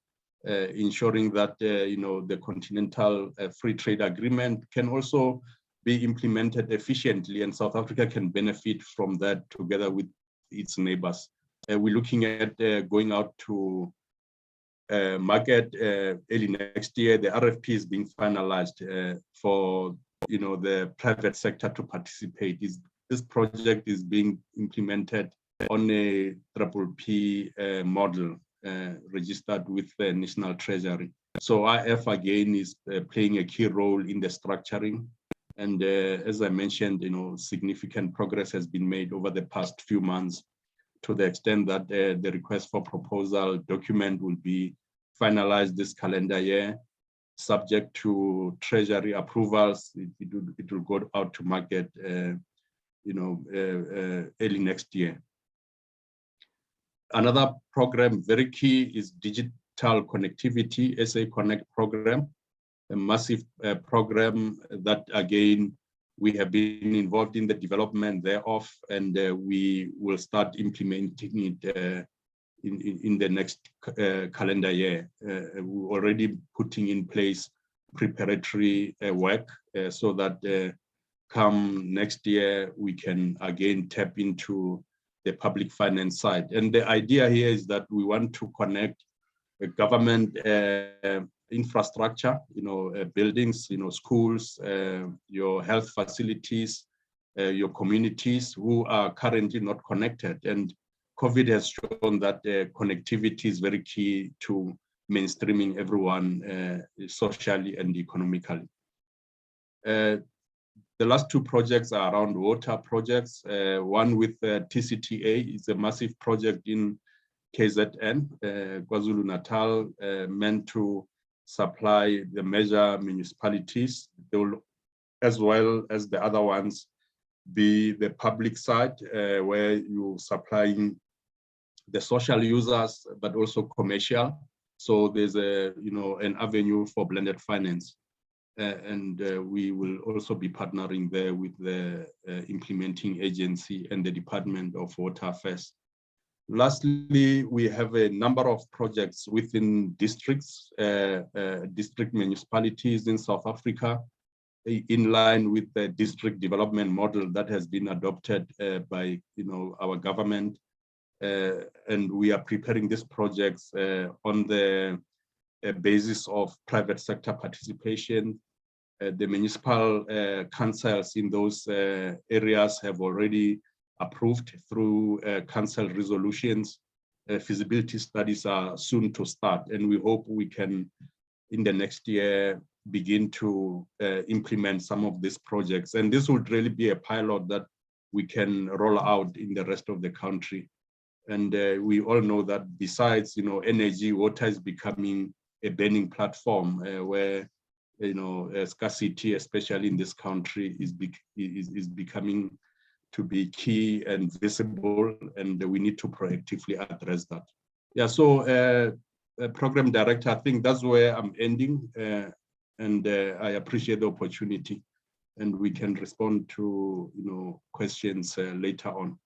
ensuring that, the Continental Free Trade Agreement can also be implemented efficiently, and South Africa can benefit from that together with its neighbors. We're looking at going out to market early next year. The RFP is being finalized for, the private sector to participate. This project is being implemented on a PPP model registered with the National Treasury. So IF again is playing a key role in the structuring. And as I mentioned, significant progress has been made over the past few months, to the extent that the request for proposal document will be finalized this calendar year, subject to Treasury approvals. It will go out to market early next year. Another program, very key, is digital connectivity, SA Connect program, a massive program that, again, we have been involved in the development thereof, and we will start implementing it in the next calendar year. We're already putting in place preparatory work so that come next year, we can again tap into the public finance side. And the idea here is that we want to connect the government infrastructure, buildings, schools, your health facilities, your communities who are currently not connected. And COVID has shown that connectivity is very key to mainstreaming everyone socially and economically. The last two projects are around water projects. One with TCTA is a massive project in KZN, KwaZulu-Natal, meant to supply the major municipalities. They will, as well as the other ones, be the public side, where you're supplying the social users, but also commercial. So there's an avenue for blended finance. And we will also be partnering there with the implementing agency and the Department of Water Affairs. Lastly, we have a number of projects within districts, district municipalities in South Africa, in line with the district development model that has been adopted by our government. And we are preparing these projects on the basis of private sector participation. The municipal councils in those areas have already approved through council resolutions. Feasibility studies are soon to start, and we hope we can, in the next year, begin to implement some of these projects. And this would really be a pilot that we can roll out in the rest of the country. And we all know that besides, energy, water is becoming a burning platform where, scarcity, especially in this country, is becoming to be key and visible, and we need to proactively address that. Yeah, so Program Director, I think that's where I'm ending, and I appreciate the opportunity, and we can respond to questions later on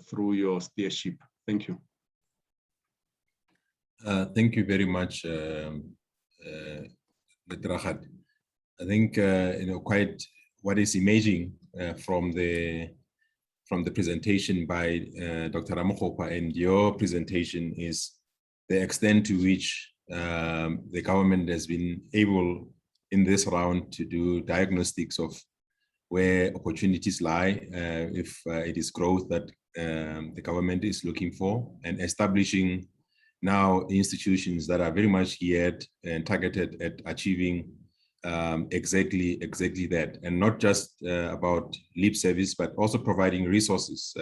through your steership. Thank you. Thank you very much, Rahat. I think quite what is emerging from the presentation by Dr. Ramokgopa and your presentation is the extent to which the government has been able in this round to do diagnostics of where opportunities lie, if it is growth that the government is looking for, and establishing now institutions that are very much geared and targeted at achieving exactly that, and not just about lip service, but also providing resources,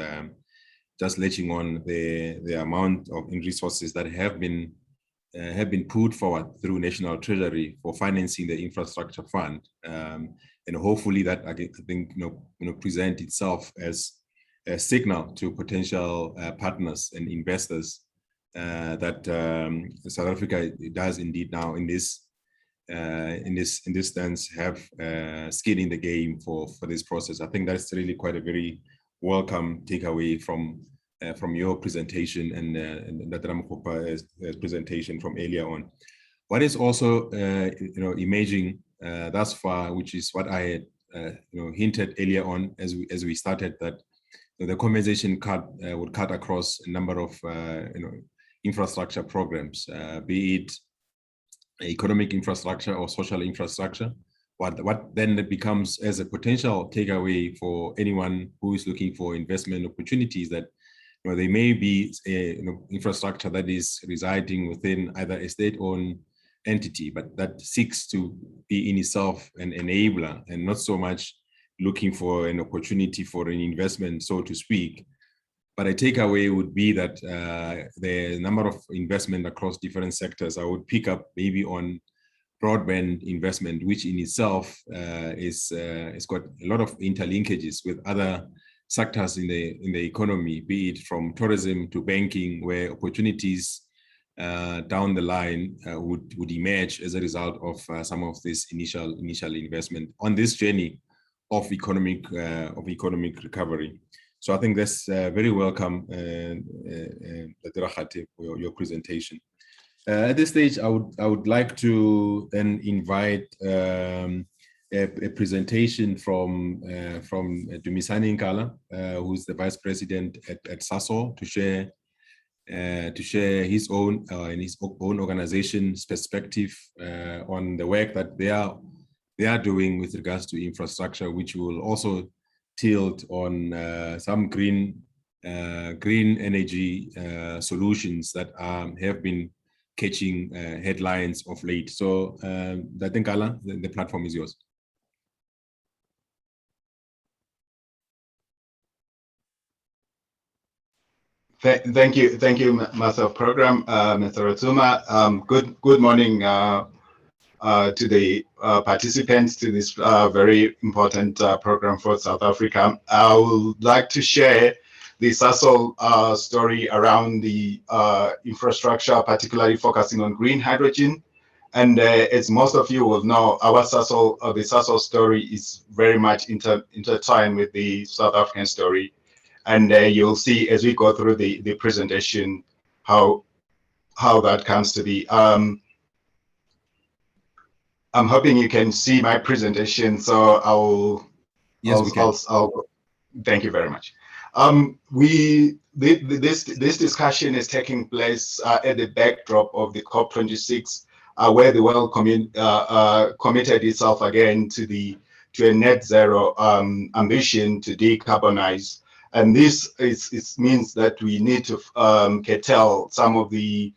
just letting on the amount of resources that have been put forward through National Treasury for financing the infrastructure fund, and hopefully that I think present itself as a signal to potential partners and investors that South Africa does indeed now in this sense have skin in the game for this process. I think that's really quite a very welcome takeaway from your presentation and Dr. Ramokgopa's presentation from earlier on. What is also emerging thus far, which is what I had hinted earlier on as we started, that the compensation would cut across a number of infrastructure programs, be it economic infrastructure or social infrastructure. What then becomes as a potential takeaway for anyone who is looking for investment opportunities, that there may be infrastructure that is residing within either a state-owned entity, but that seeks to be in itself an enabler and not so much looking for an opportunity for an investment, so to speak. But a takeaway would be that the number of investment across different sectors, I would pick up maybe on broadband investment, which in itself is got a lot of interlinkages with other sectors in the economy, be it from tourism to banking, where opportunities down the line would emerge as a result of some of this initial investment on this journey of economic recovery. So I think that's very welcome, Dr. Rakgate, for your presentation. At this stage, I would like to then invite a presentation from Dumisani Nkala, who's the Vice President at Sasol, to share his own and his own organization's perspective on the work that they are doing with regards to infrastructure, which will also tilt on some green energy solutions that have been catching headlines of late. So, Dr. Nkala, the platform is yours. Thank you, Master of Program, Mr. Ratsuma. Good morning to the participants to this very important program for South Africa. I would like to share the Sasol story around the infrastructure, particularly focusing on green hydrogen. And as most of you will know, our the Sasol story is very much intertwined with the South African story. And you'll see as we go through the presentation how that comes to be. I'm hoping you can see my presentation, so thank you very much. This discussion is taking place at the backdrop of the COP26, where the world committed itself again to a net zero ambition to decarbonize. And this means that we need to curtail some of the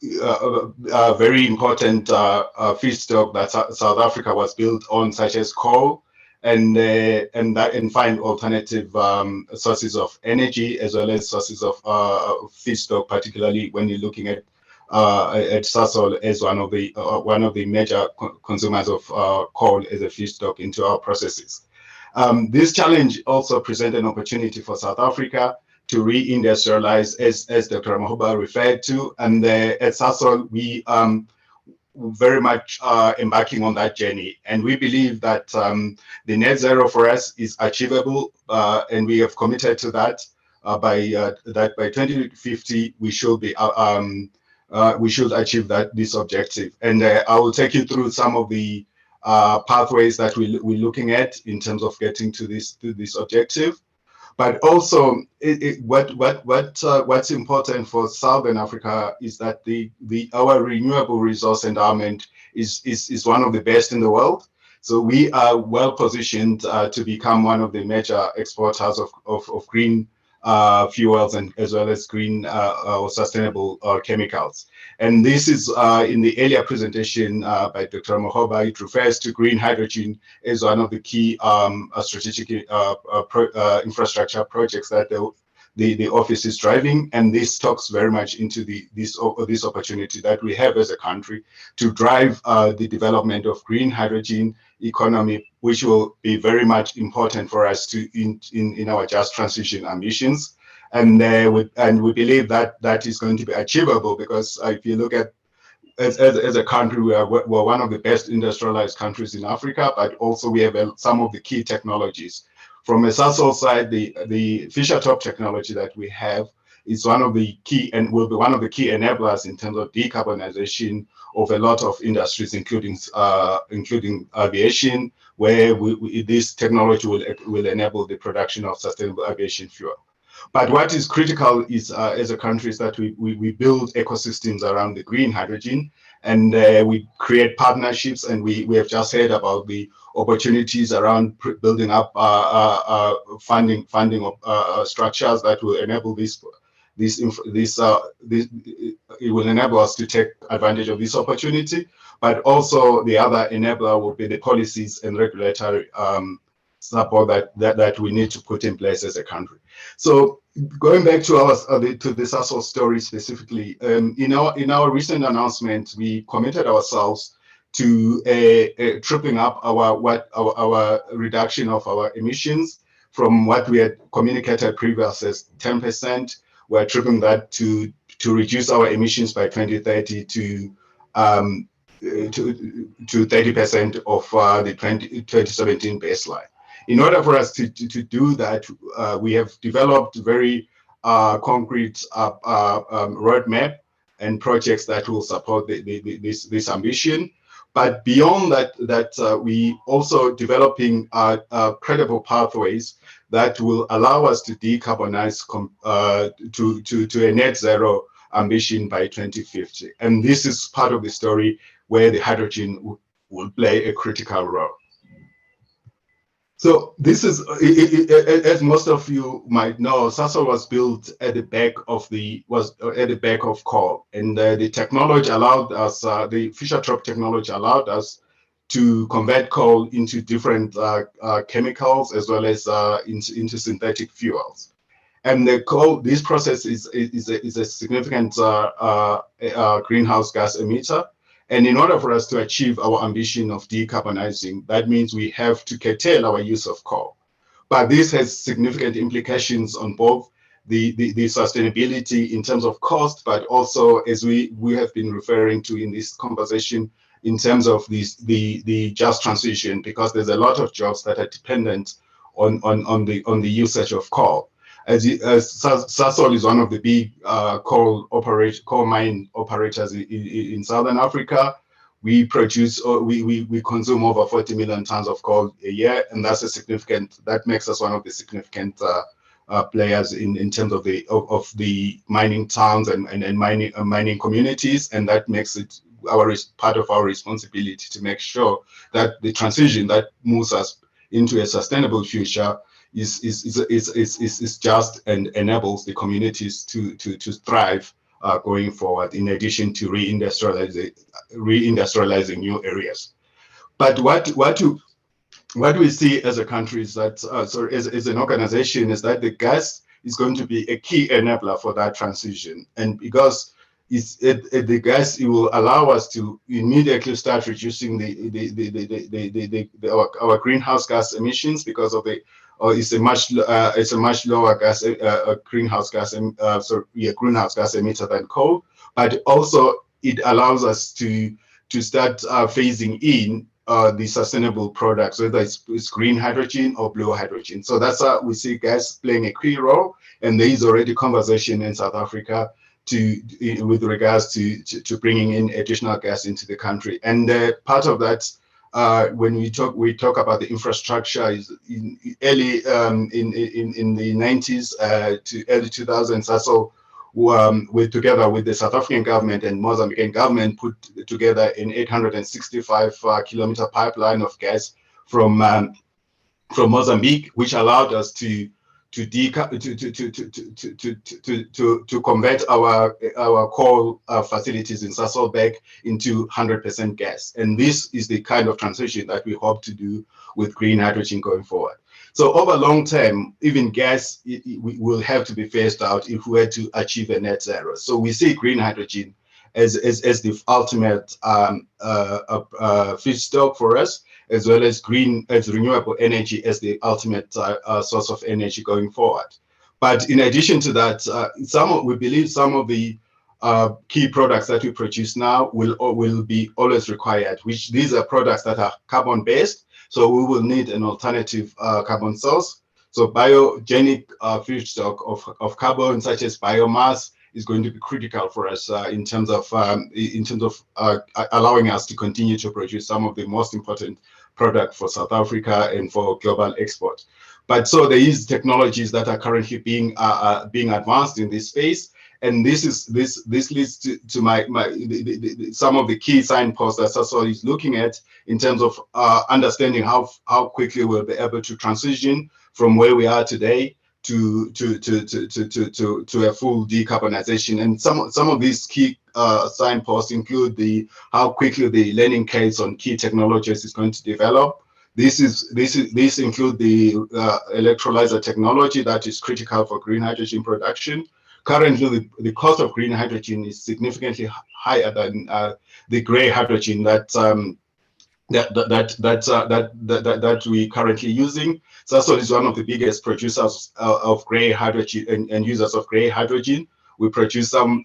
very important feedstock that South Africa was built on, such as coal, and find alternative sources of energy as well as sources of feedstock, particularly when you're looking at Sasol as one of the major consumers of coal as a feedstock into our processes. This challenge also presents an opportunity for South Africa to re-industrialize, as Dr. Mahuba referred to, and at Sasol we very much embarking on that journey, and we believe that the net zero for us is achievable, and we have committed to that. By 2050 we should achieve this objective, and I will take you through some of the pathways that we're looking at in terms of getting to this objective. But also, what's important for Southern Africa is that our renewable resource endowment is one of the best in the world. So we are well positioned to become one of the major exporters of green fuels, and as well as green or sustainable chemicals. And this is in the earlier presentation by Dr. Mahoba. It refers to green hydrogen as one of the key strategic infrastructure projects that the office is driving, and this talks very much into this opportunity that we have as a country to drive the development of green hydrogen economy, which will be very much important for us in our just transition ambitions. And we believe that is going to be achievable, because if you look at as a country, we're one of the best industrialized countries in Africa, but also we have some of the key technologies. From a Sasol side, the Fischer-Tropsch technology that we have is one of the key, and will be one of the key enablers in terms of decarbonization of a lot of industries, including aviation, where this technology will enable the production of sustainable aviation fuel. But what is critical is, as a country, is that we build ecosystems around the green hydrogen, and we create partnerships, and we have just heard about the opportunities around building up funding structures that will enable it will enable us to take advantage of this opportunity. But also the other enabler will be the policies and regulatory support that we need to put in place as a country. So going back to the Sasol story specifically, in our recent announcement, we committed ourselves to tripling up our reduction of our emissions from what we had communicated previously as 10%. We're tripling that to reduce our emissions by 2030 to 30% of the 2017 baseline. In order for us to do that, we have developed very concrete roadmap and projects that will support this ambition. But beyond that, we also developing credible pathways that will allow us to decarbonize to a net zero ambition by 2050. And this is part of the story where the hydrogen will play a critical role. So this is, as most of you might know, Sasol was built at the back of coal, and the technology allowed us, the Fischer-Tropsch technology allowed us to convert coal into different chemicals as well as into synthetic fuels. And this process is a significant greenhouse gas emitter. And in order for us to achieve our ambition of decarbonizing, that means we have to curtail our use of coal. But this has significant implications on both the sustainability in terms of cost, but also, as we have been referring to in this conversation, in terms of the just transition, because there's a lot of jobs that are dependent on the usage of coal. As Sasol is one of the big coal mine operators in Southern Africa. We produce, we consume over 40 million tons of coal a year, and that makes us one of the significant players in terms of the mining towns and mining communities, and that makes it part of our responsibility to make sure that the transition that moves us into a sustainable future is just and enables the communities to thrive going forward, in addition to reindustrializing new areas. But what we see as a country is that, as an organization, is that the gas is going to be a key enabler for that transition. And because the gas, it will allow us to immediately start reducing our greenhouse gas emissions, because of it's a much lower greenhouse gas emitter than coal. But also it allows us to start phasing in the sustainable products, whether it's green hydrogen or blue hydrogen. So that's how we see gas playing a key role, and there is already conversation in South Africa with regards to bringing in additional gas into the country. And part of that, when we talk about the infrastructure, is in the 90s to early 2000s, Sasol, together with the South African government and Mozambican government, put together an 865 kilometer pipeline of gas from Mozambique, which allowed us to convert our coal facilities in Sasolburg into 100% gas. And this is the kind of transition that we hope to do with green hydrogen going forward. So over long term, even gas will have to be phased out if we were to achieve a net zero. So we see green hydrogen as the ultimate feedstock for us, as well as renewable energy as the ultimate source of energy going forward. But in addition to that, we believe some of the key products that we produce now will be always required, which these are products that are carbon-based, so we will need an alternative carbon source. So biogenic feedstock of carbon, such as biomass, is going to be critical for us in terms of allowing us to continue to produce some of the most important product for South Africa and for global export. But so there is technologies that are currently being advanced in this space, and this leads to some of the key signposts that Sasol is looking at in terms of understanding how quickly we'll be able to transition from where we are today to a full decarbonization. And some of these key signposts include how quickly the learning curves on key technologies is going to develop. This include the electrolyzer technology that is critical for green hydrogen production. Currently, the cost of green hydrogen is significantly higher than the gray hydrogen that we currently using. Sasol is one of the biggest producers of gray hydrogen and users of gray hydrogen. We produce more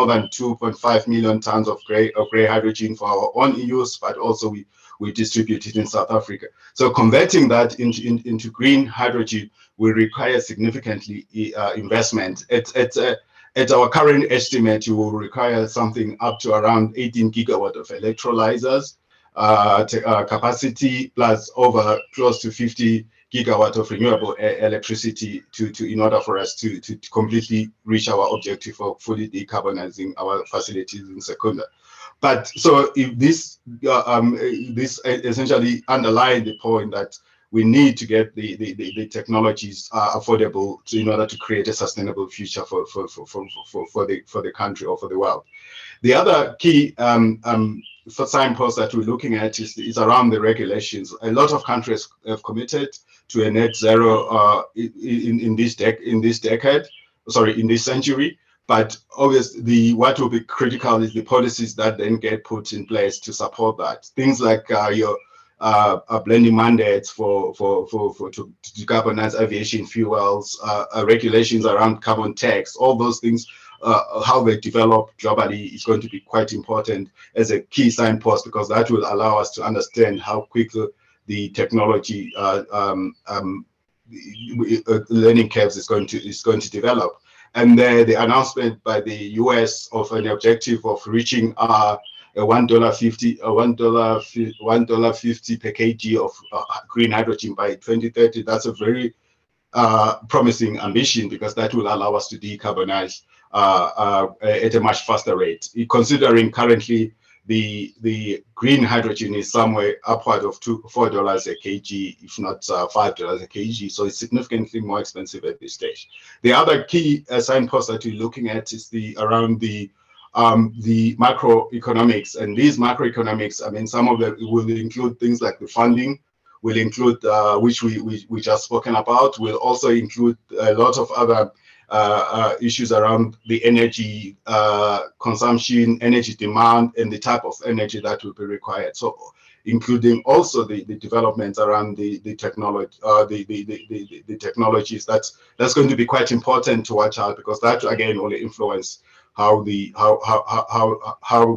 than 2.5 million tons of gray hydrogen for our own use, but also we distribute it in South Africa. So converting that into green hydrogen will require significantly investment. At our current estimate, you will require something up to around 18 gigawatt of electrolyzers capacity, plus over close to 50 gigawatt of renewable electricity in order for us to completely reach our objective of fully decarbonizing our facilities in Secunda. But so if this essentially underlines the point that we need to get the technologies affordable in order to create a sustainable future for the country or for the world. The other key for signpost that we're looking at is around the regulations. A lot of countries have committed to a net zero in this century. But obviously, what will be critical is the policies that then get put in place to support that. Things like your blending mandates to decarbonize aviation fuels, regulations around carbon tax, all those things. How they develop globally is going to be quite important as a key signpost, because that will allow us to understand how quickly the technology learning curves is going to develop. And the announcement by the US of an objective of reaching a $1.50 per kg of green hydrogen by 2030. That's a very promising ambition, because that will allow us to decarbonize at a much faster rate. Considering currently the green hydrogen is somewhere upward of $4 a kg, if not $5 a kg, so it's significantly more expensive at this stage. The other key signpost that we're looking at is around the macroeconomics, and these macroeconomics, I mean, some of them will include things like the funding, will include which we just spoken about, will also include a lot of other issues around the energy consumption, energy demand, and the type of energy that will be required. So, including also the developments around the technology, the technologies. That's going to be quite important to watch out, because that again will influence how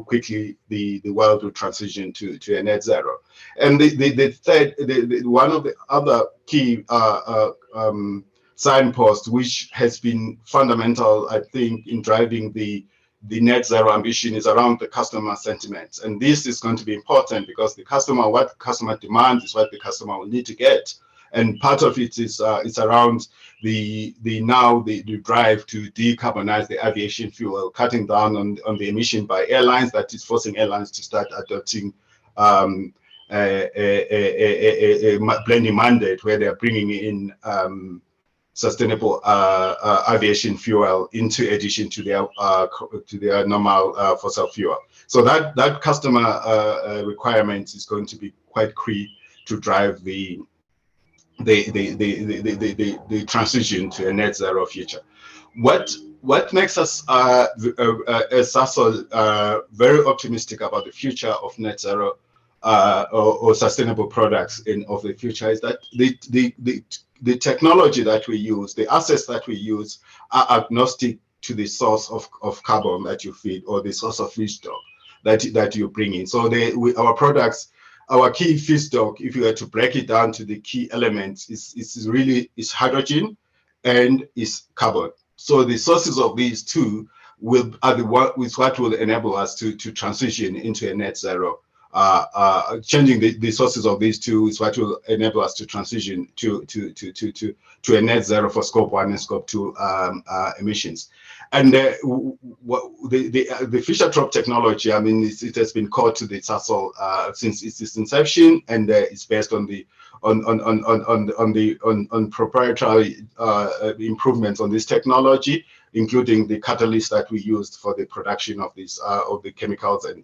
quickly the world will transition to a net zero. And the third, one of the other key signposts, which has been fundamental, I think, in driving the net zero ambition, is around the customer sentiments. And this is going to be important, because what customer demands is what the customer will need to get. And part of it is it's around the drive to decarbonize the aviation fuel, cutting down on the emission by airlines. That is forcing airlines to start adopting a blending mandate, where they're bringing in sustainable aviation fuel into addition to their normal fossil fuel. So that customer requirement is going to be quite key to drive the transition to a net zero future. What makes us as Sasol very optimistic about the future of net zero or sustainable products of the future is that the technology that we use, the assets that we use, are agnostic to the source of carbon that you feed or the source of feedstock that you bring in. So our products, our key feedstock, if you were to break it down to the key elements, is hydrogen and is carbon. So the sources of these two is what will enable us to transition into a net zero. Changing the sources of these two is what will enable us to transition to a net zero for scope 1 and scope 2 emissions. And the Fischer-Tropsch technology, I mean, it has been core to the Sasol since its inception, and it's based on proprietary improvements on this technology, including the catalyst that we used for the production of these of the chemicals and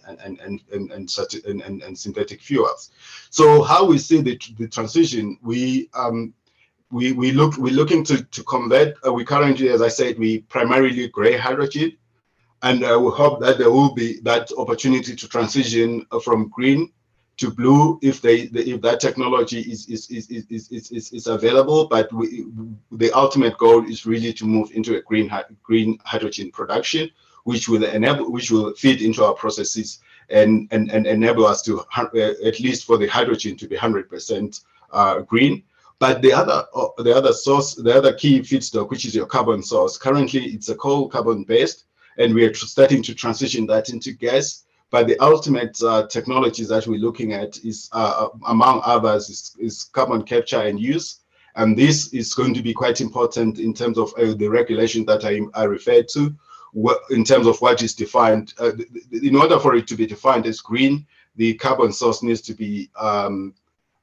synthetic fuels. So how we see the transition, we're looking to convert. We currently, as I said, we primarily gray hydrogen, and we hope that there will be that opportunity to transition from green to blue if if that technology is available. But the ultimate goal is really to move into a green hydrogen production, which will feed into our processes and enable us to at least for the hydrogen to be 100% green. But the other key feedstock, which is your carbon source, currently it's a coal carbon based, and we are starting to transition that into gas. But the ultimate technologies that we're looking at is, among others, is carbon capture and use. And this is going to be quite important in terms of the regulation that I referred to, in terms of what is defined. In order for it to be defined as green, the carbon source needs to be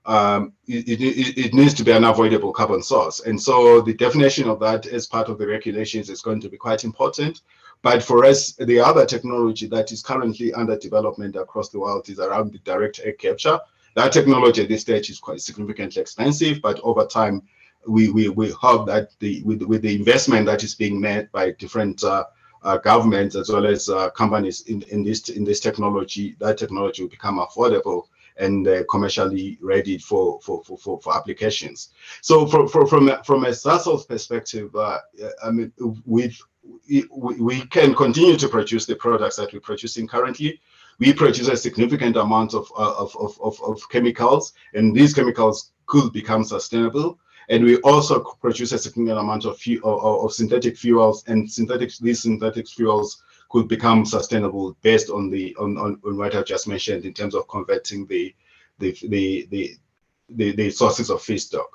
it needs to be an avoidable carbon source. And so the definition of that as part of the regulations is going to be quite important. But for us, the other technology that is currently under development across the world is around the direct air capture. That technology at this stage is quite significantly expensive, but over time, we hope that with the investment that is being made by different governments as well as companies in this technology, that technology will become affordable and commercially ready for applications. So from a Sasol's perspective, I mean, we can continue to produce the products that we're producing currently. We produce a significant amount of chemicals, and these chemicals could become sustainable. And we also produce a significant amount of synthetic fuels, and these synthetic fuels could become sustainable based on what I just mentioned in terms of converting the sources of feedstock.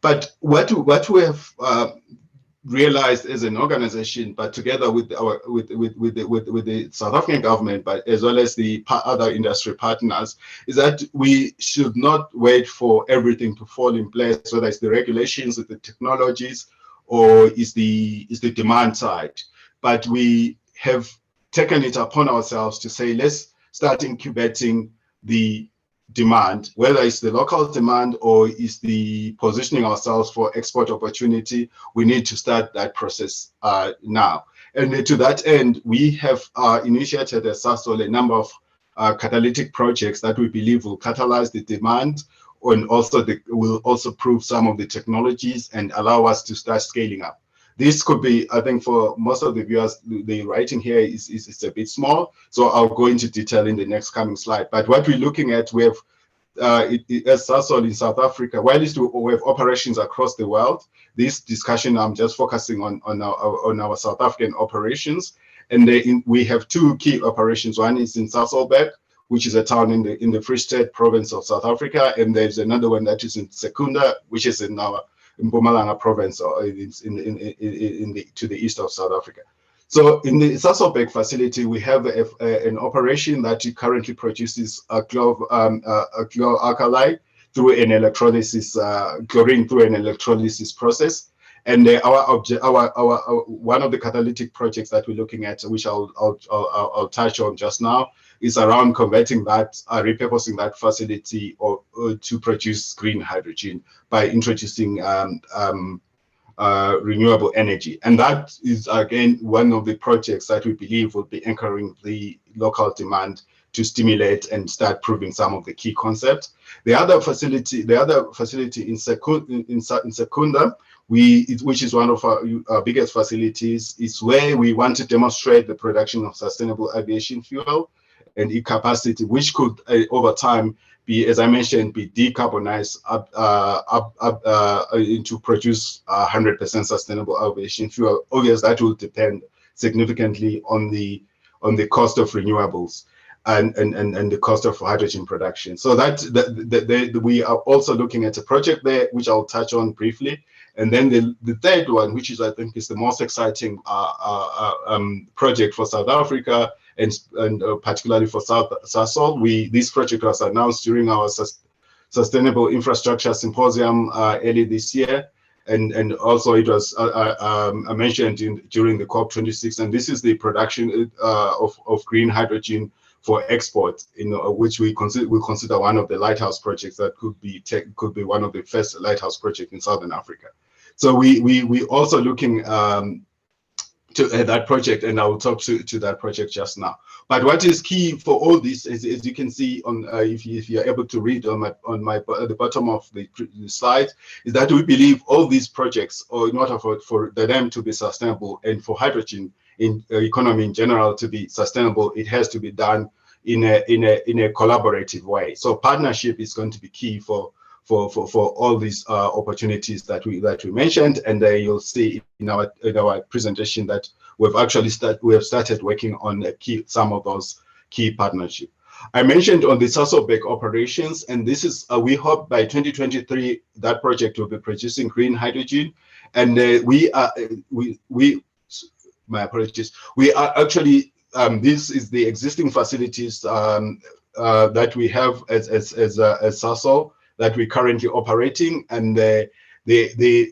But what we have realized as an organization, but together with the South African government, but as well as the other industry partners, is that we should not wait for everything to fall in place, whether it's the regulations, the technologies, or is the demand side. But we have taken it upon ourselves to say, let's start incubating the demand, whether it's the local demand or is the positioning ourselves for export opportunity. We need to start that process now. And to that end, we have initiated at Sasol a number of catalytic projects that we believe will catalyze the demand, and also will also prove some of the technologies and allow us to start scaling up. This could be, I think, for most of the viewers, the writing here is a bit small, so I'll go into detail in the next coming slide. But what we're looking at, we have, as Sasol in South Africa, while we have operations across the world, this discussion I'm just focusing on our South African operations, and we have two key operations. One is in Sasolburg, which is a town in the Free State province of South Africa, and there's another one that is in Secunda, which is in Mpumalanga province, or to the east of South Africa. So in the Sasolburg facility, we have an operation that currently produces a chlor-alkali through an electrolysis, chlorine through an electrolysis process. And one of the catalytic projects that we're looking at, which I'll touch on just now, is around converting that, repurposing that facility or to produce green hydrogen by introducing renewable energy. And that is, again, one of the projects that we believe will be anchoring the local demand to stimulate and start proving some of the key concepts. The other facility in Secunda, which is one of our biggest facilities, is where we want to demonstrate the production of sustainable aviation fuel and e-capacity, which could over time be, as I mentioned, be decarbonized to produce 100% sustainable aviation fuel. Obviously, that will depend significantly on the cost of renewables and the cost of hydrogen production. So we are also looking at a project there, which I'll touch on briefly. And then the third one, which is, I think, is the most exciting project for South Africa, and particularly for Sasol. This project was announced during our Sustainable Infrastructure Symposium early this year, and also it was mentioned during the COP26. And this is the production of green hydrogen for export, which we consider one of the lighthouse projects that could be one of the first lighthouse projects in Southern Africa. So we also looking that project, and I will talk to that project just now. But what is key for all this is, as you can see on, if you are able to read on the bottom of the slide, is that we believe all these projects, or in order for them to be sustainable and for hydrogen in economy in general to be sustainable, it has to be done in a collaborative way. So partnership is going to be key for all these opportunities that we mentioned, and you'll see in our presentation that we have started working on some of those key partnerships. I mentioned on the Sasolburg operations, and this is we hope by 2023 that project will be producing green hydrogen, and my apologies, we are actually this is the existing facilities that we have as Sasol, that we're currently operating, and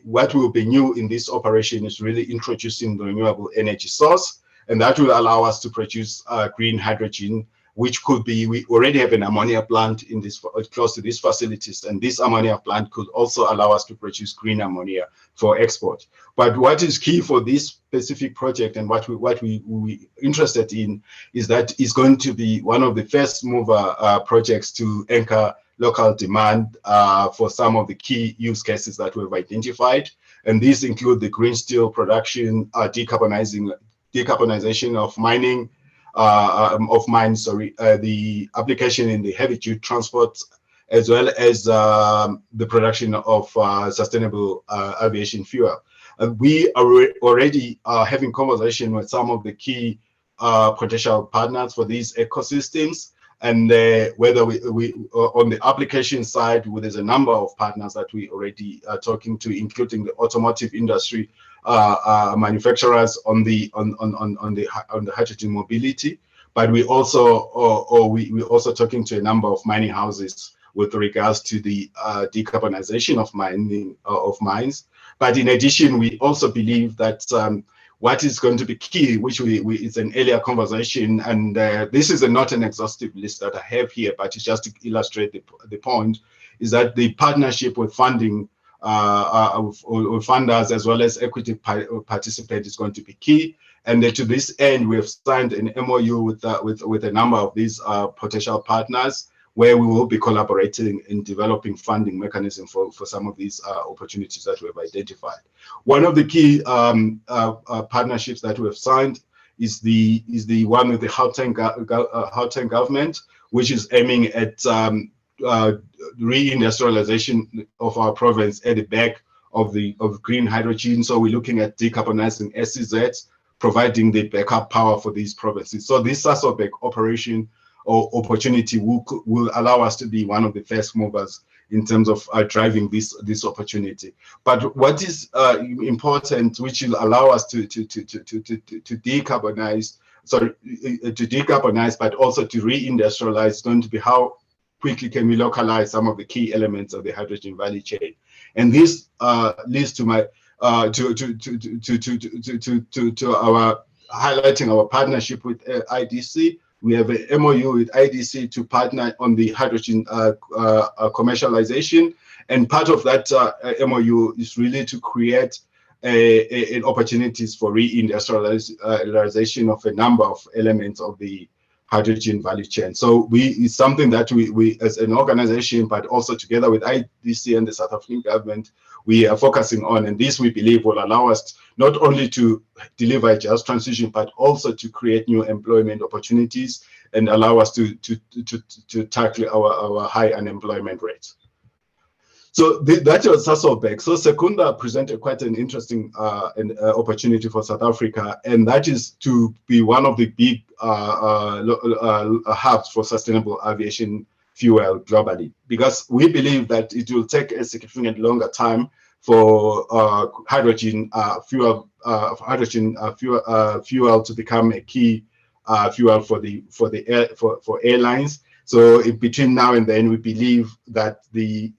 what will be new in this operation is really introducing the renewable energy source, and that will allow us to produce green hydrogen, which could be, we already have an ammonia plant in this close to these facilities, and this ammonia plant could also allow us to produce green ammonia for export. But what is key for this specific project, and what we interested in, is that it's going to be one of the first mover projects to anchor local demand for some of the key use cases that we've identified, and these include the green steel production, decarbonization of mining, the application in the heavy duty transport, as well as the production of sustainable aviation fuel. We are already having conversation with some of the key potential partners for these ecosystems, and whether we on the application side, there's a number of partners that we already are talking to, including the automotive industry, manufacturers on the hydrogen mobility. But we also we also talking to a number of mining houses with regards to the decarbonization of mines. But in addition, we also believe that what is going to be key, which it's an earlier conversation, and this is not an exhaustive list that I have here, but it's just to illustrate the point, is that the partnership with funding with funders as well as equity participants is going to be key. And to this end, we have signed an MOU with a number of these potential partners, where we will be collaborating in developing funding mechanism for some of these opportunities that we have identified. One of the key partnerships that we have signed is the one with the Gauteng government, which is aiming at reindustrialization of our province at the back of green hydrogen. So we're looking at decarbonizing SEZs, providing the backup power for these provinces. So this Sasolburg operation or opportunity will allow us to be one of the first movers in terms of driving this opportunity. But what is important, which will allow us to decarbonize, but also to reindustrialize, is going to be how quickly can we localize some of the key elements of the hydrogen value chain. And this leads to my to our highlighting our partnership with IDC. We have an MOU with IDC to partner on the hydrogen commercialization, and part of that MOU is really to create an opportunities for reindustrialization of a number of elements of the hydrogen value chain. So it's something that we as an organization, but also together with IDC and the South African government, we are focusing on, and this we believe will allow us not only to deliver a just transition, but also to create new employment opportunities and allow us to tackle our high unemployment rates. So that was Sasolburg. So Secunda presented quite an interesting opportunity for South Africa, and that is to be one of the big hubs for sustainable aviation fuel globally, because we believe that it will take a significant longer time for hydrogen fuel to become a key fuel for airlines. So between now and then, we believe that the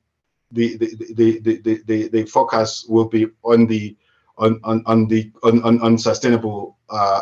focus will be on sustainable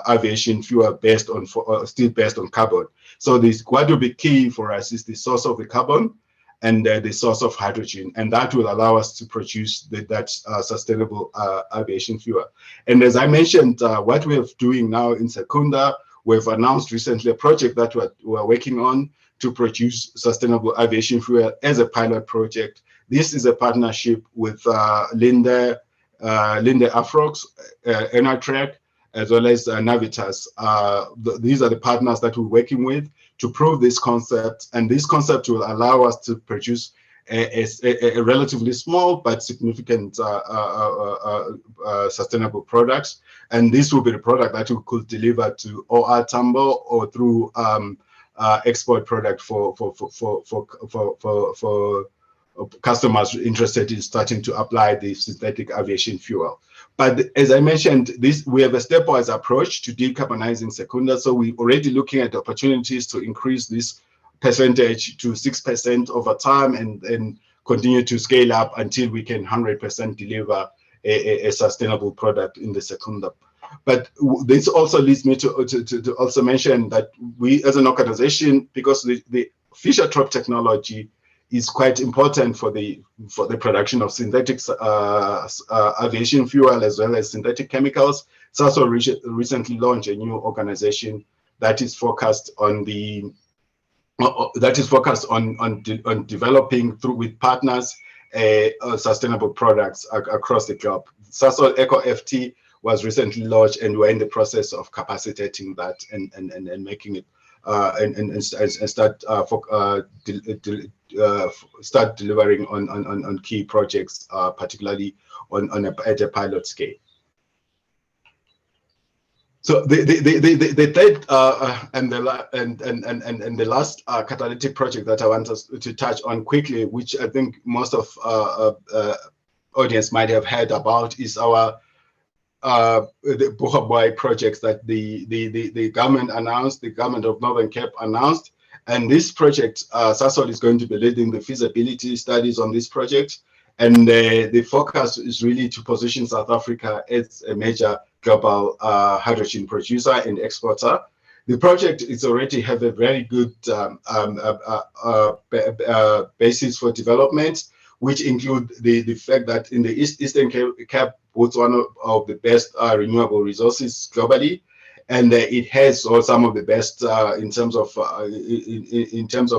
aviation fuel based on still based on carbon. So what will be key for us is the source of the carbon, and the source of hydrogen, and that will allow us to produce that sustainable aviation fuel. And as I mentioned, what we're doing now in Secunda, we've announced recently a project that we're working on to produce sustainable aviation fuel as a pilot project. This is a partnership with Linde Afrox, Enatrek, as well as Navitas. These are the partners that we're working with to prove this concept, and this concept will allow us to produce a relatively small but significant sustainable products. And this will be the product that we could deliver to OR Tambo or through export product for customers interested in starting to apply the synthetic aviation fuel. But as I mentioned, we have a stepwise approach to decarbonizing Secunda. So we're already looking at opportunities to increase this percentage to 6% over time, and continue to scale up until we can 100% deliver a sustainable product in the Secunda. But this also leads me to also mention that we as an organization, because the Fischer-Tropsch technology is quite important for the production of synthetic aviation fuel as well as synthetic chemicals. SASOL recently launched a new organization that is focused on developing with partners sustainable products across the globe. SASOL Eco-FT was recently launched, and we're in the process of capacitating that and making it and start delivering on key projects, particularly at a pilot scale. So the third and the last catalytic project that I want us to touch on quickly, which I think most of audience might have heard about, is our the Buhaboy projects that the government announced, the government of Northern Cape announced. And this project, SASOL is going to be leading the feasibility studies on this project. And the focus is really to position South Africa as a major global hydrogen producer and exporter. The project is already have a very good basis for development, which include the fact that in the Eastern Cape holds one of the best renewable resources globally, and it has some of the best in terms of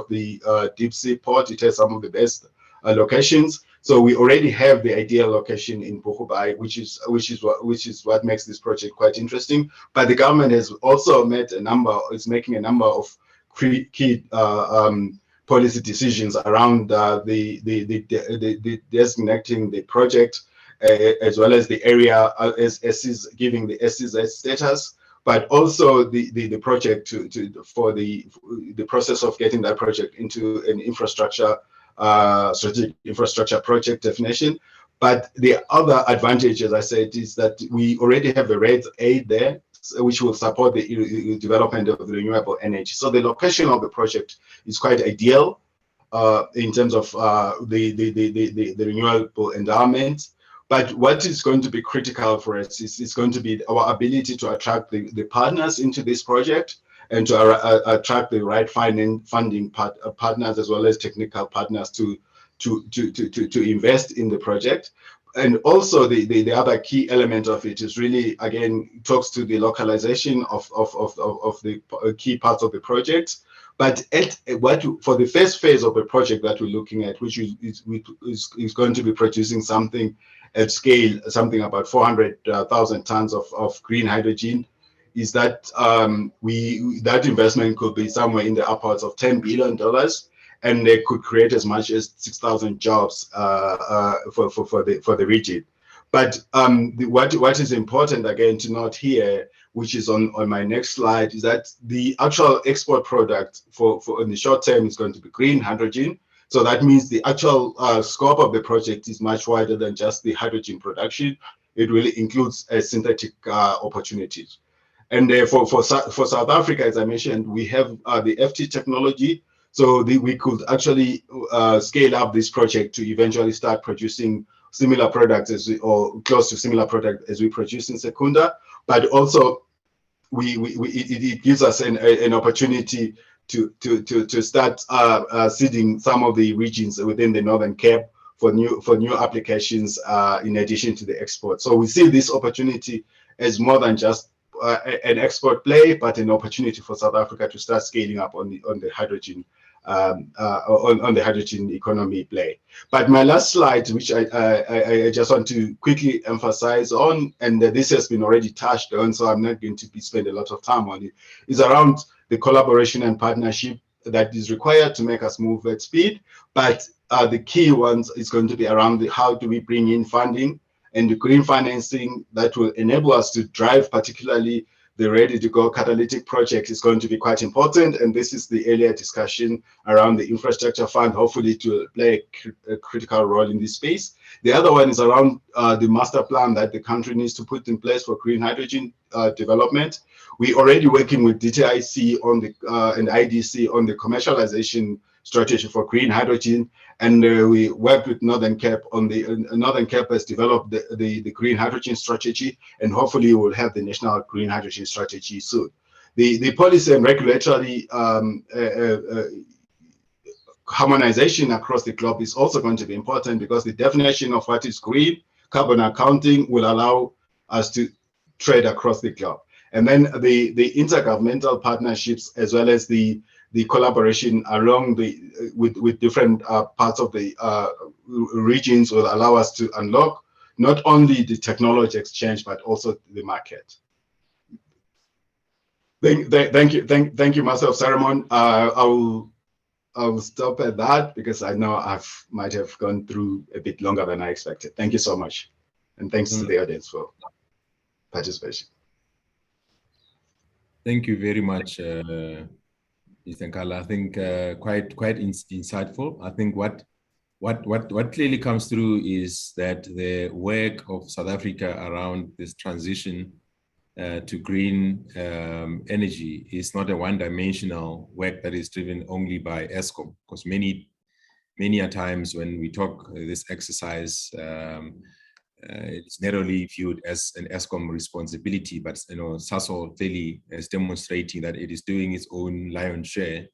the deep sea port. It has some of the best locations. So we already have the ideal location in Buhaboy, which is what makes this project quite interesting. But the government has also is making a number of key policy decisions around the designating the project, as well as the area as giving the SEZ status, but also the project for the process of getting that project into an infrastructure strategic infrastructure project definition. But the other advantage, as I said, is that we already have a REDS aid there, which will support the development of the renewable energy. So the location of the project is quite ideal in terms of the renewable endowment. But what is going to be critical for us is going to be our ability to attract the partners into this project, and to attract the right funding partners, as well as technical partners to invest in the project. And also the other key element of it is really, again, talks to the localization of the key parts of the project. But for the first phase of the project that we're looking at, which is going to be producing something at scale, something about 400,000 tons of green hydrogen, is that that investment could be somewhere in the upwards of $10 billion, and they could create as much as 6,000 jobs for the region. But what is important again to note here, which is on my next slide, is that the actual export product for in the short term is going to be green hydrogen. So that means the actual scope of the project is much wider than just the hydrogen production. It really includes synthetic opportunities. And for South Africa, as I mentioned, we have the FT technology. So we could actually scale up this project to eventually start producing similar products or close to similar product as we produce in Secunda. But also, it gives us an opportunity to start seeding some of the regions within the Northern Cape for new applications in addition to the export. So we see this opportunity as more than just an export play, but an opportunity for South Africa to start scaling up on the hydrogen on the hydrogen economy play. But my last slide, which I just want to quickly emphasize on, and this has been already touched on, so I'm not going to spend a lot of time on it, is around the collaboration and partnership that is required to make us move at speed. But the key ones is going to be around how do we bring in funding and the green financing that will enable us to drive, particularly the ready-to-go catalytic project is going to be quite important. And this is the earlier discussion around the infrastructure fund, hopefully to play a critical role in this space. The other one is around the master plan that the country needs to put in place for green hydrogen development. We're already working with DTIC on the and IDC on the commercialization strategy for green hydrogen, and we worked with Northern Cape on the Northern Cape has developed the green hydrogen strategy, and hopefully we'll have the national green hydrogen strategy soon. The policy and regulatory harmonization across the globe is also going to be important, because the definition of what is green, carbon accounting will allow us to trade across the globe. And then the intergovernmental partnerships, as well as the collaboration along with different parts of the regions, will allow us to unlock not only the technology exchange, but also the market. Thank you, Master of Ceremony. I will stop at that, because I know I might have gone through a bit longer than I expected. Thank you so much. And thanks to the audience for participation. Thank you very much, Mr. Nkala. I think quite insightful. I think what clearly comes through is that the work of South Africa around this transition to green energy is not a one-dimensional work that is driven only by Eskom, because many a times when we talk this exercise, it's narrowly viewed as an Eskom responsibility, but Sasol clearly is demonstrating that it is doing its own lion's share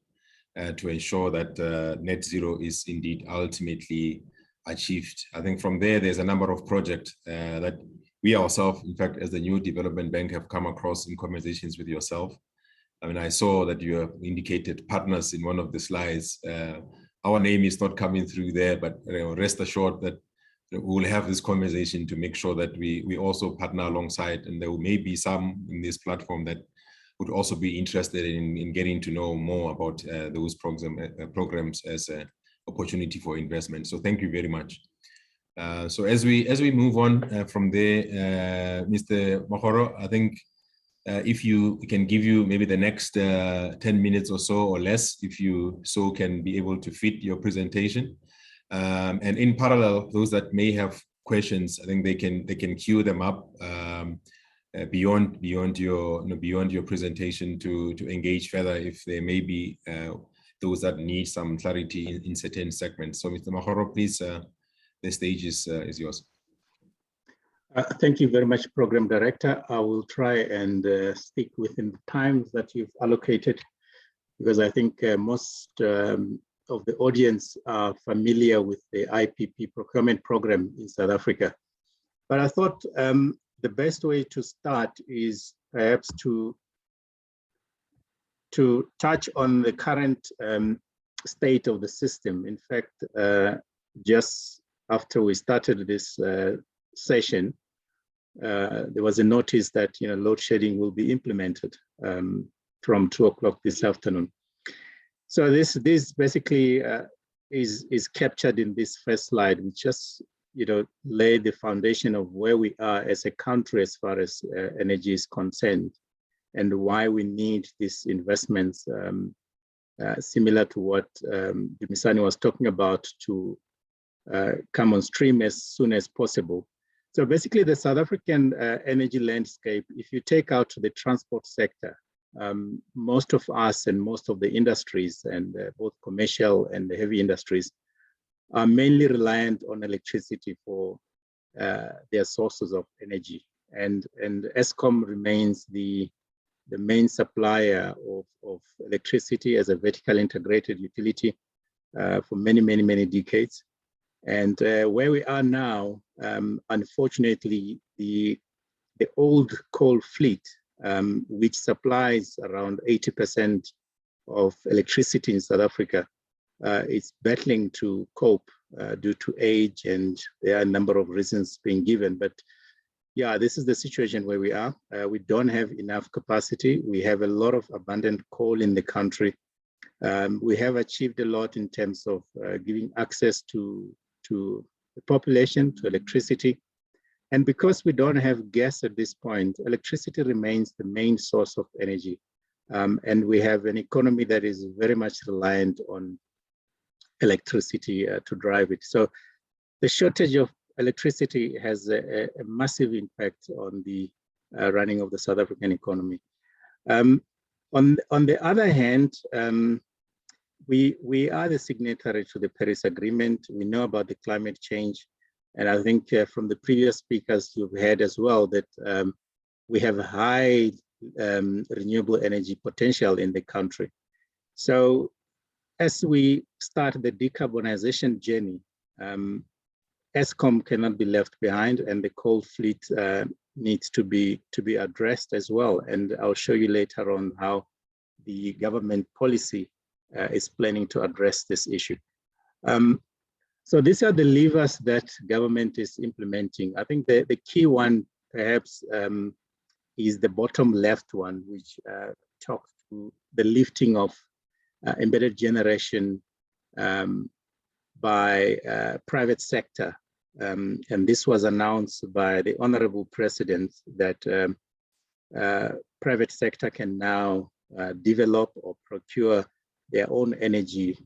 to ensure that net zero is indeed ultimately achieved. I think from there's a number of projects that we ourselves, in fact, as the New Development Bank, have come across in conversations with yourself. I mean, I saw that you have indicated partners in one of the slides. Our name is not coming through there, but rest assured that we will have this conversation to make sure that we also partner alongside, and there may be some in this platform that would also be interested in getting to know more about those programs as an opportunity for investment. So thank you very much. So as we move on from there, Mr. Mahoro, I think if you can give you maybe the next 10 minutes or so or less, if you so can be able to fit your presentation. And in parallel, those that may have questions, I think they can queue them up beyond your presentation to engage further if there may be those that need some clarity in certain segments. So Mr. Mahoro, please, the stage is yours. Thank you very much, Program Director. I will try and stick within the times that you've allocated, because I think most of the audience are familiar with the IPP procurement program in South Africa. But I thought the best way to start is perhaps to touch on the current state of the system. In fact, just after we started this session, there was a notice that load shedding will be implemented from 2 o'clock this afternoon. So this basically is captured in this first slide, which just lay the foundation of where we are as a country as far as energy is concerned, and why we need these investments similar to what Dumisani was talking about to come on stream as soon as possible. So basically the South African energy landscape, if you take out the transport sector, most of us and most of the industries, and both commercial and the heavy industries, are mainly reliant on electricity for their sources of energy. And Eskom remains the the main supplier of electricity as a vertical integrated utility for many decades. And where we are now, unfortunately, the old coal fleet, which supplies around 80% of electricity in South Africa, is battling to cope due to age, and there are a number of reasons being given. But yeah, this is the situation where we are. We don't have enough capacity. We have a lot of abundant coal in the country. We have achieved a lot in terms of giving access to the population, to electricity. And because we don't have gas at this point, electricity remains the main source of energy. And we have an economy that is very much reliant on electricity to drive it. So the shortage of electricity has a massive impact on the running of the South African economy. On the other hand, we are the signatory to the Paris Agreement. We know about the climate change. And I think from the previous speakers, you've heard as well that we have high renewable energy potential in the country. So as we start the decarbonization journey, Eskom cannot be left behind, and the coal fleet needs to be addressed as well. And I'll show you later on how the government policy is planning to address this issue. So these are the levers that government is implementing. I think the key one perhaps is the bottom left one, which talks to the lifting of embedded generation by private sector. And this was announced by the Honorable President that private sector can now develop or procure their own energy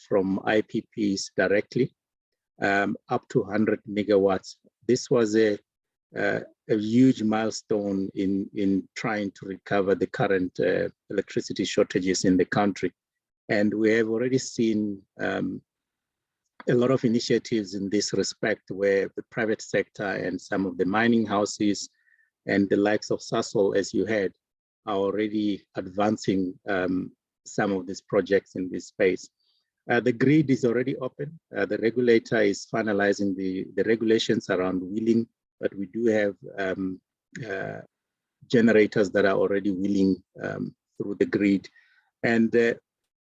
from IPPs directly, up to 100 megawatts. This was a huge milestone in trying to recover the current electricity shortages in the country. And we have already seen a lot of initiatives in this respect, where the private sector and some of the mining houses and the likes of Sasol, as you heard, are already advancing some of these projects in this space. The grid is already open. The regulator is finalizing the regulations around wheeling, but we do have generators that are already wheeling through the grid. And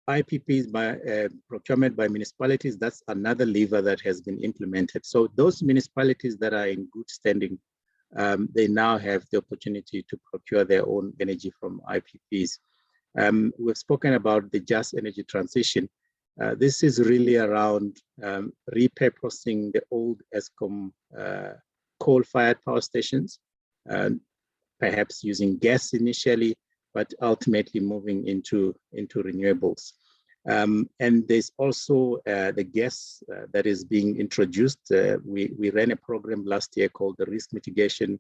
IPPs by procurement by municipalities, that's another lever that has been implemented. So those municipalities that are in good standing, they now have the opportunity to procure their own energy from IPPs. We've spoken about the just energy transition. This is really around repurposing the old Eskom coal-fired power stations, perhaps using gas initially, but ultimately moving into renewables. And there's also the gas that is being introduced. We ran a program last year called the Risk Mitigation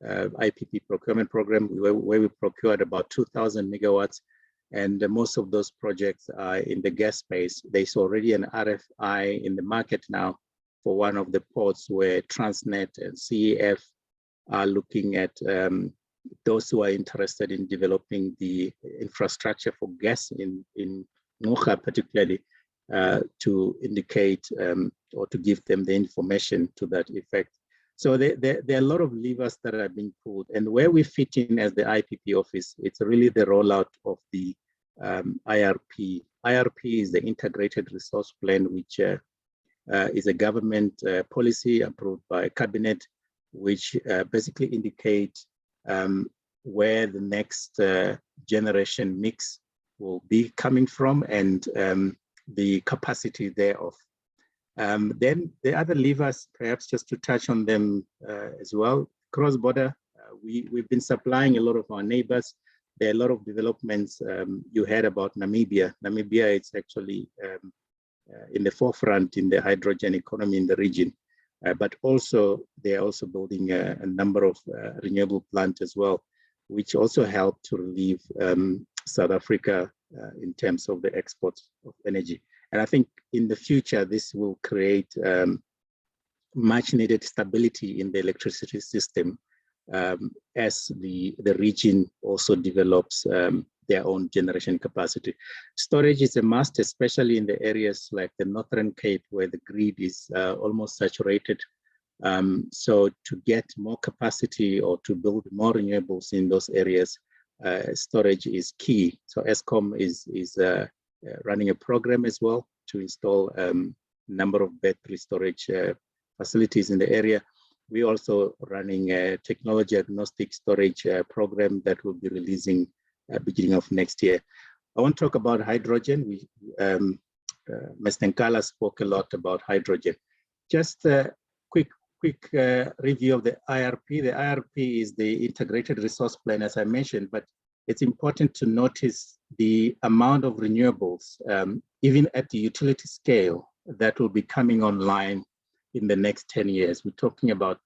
IPP Procurement Program, where we procured about 2,000 megawatts. And most of those projects are in the gas space. There's already an RFI in the market now for one of the ports where Transnet and CEF are looking at those who are interested in developing the infrastructure for gas in Ngqura particularly, to indicate or to give them the information to that effect. So there are a lot of levers that are being pulled, and where we fit in as the IPP office, it's really the rollout of the IRP. IRP is the Integrated Resource Plan, which is a government policy approved by Cabinet, which basically indicates where the next generation mix will be coming from and the capacity thereof. Then the other levers, perhaps just to touch on them as well, cross-border, we've been supplying a lot of our neighbors. There are a lot of developments. You heard about Namibia. Namibia is actually in the forefront in the hydrogen economy in the region, but also they're also building a number of renewable plants as well, which also help to relieve South Africa in terms of the exports of energy. And I think in the future, this will create much needed stability in the electricity system, as the region also develops their own generation capacity. Storage is a must, especially in the areas like the Northern Cape, where the grid is almost saturated. So to get more capacity or to build more renewables in those areas, storage is key. So Eskom is running a program as well to install a number of battery storage facilities in the area. We're also running a technology agnostic storage program that will be releasing beginning of next year. I want to talk about hydrogen. Mr. Nkala spoke a lot about hydrogen. Just a quick review of the IRP. The IRP is the Integrated Resource Plan, as I mentioned, but it's important to notice the amount of renewables, even at the utility scale, that will be coming online in the next 10 years. We're talking about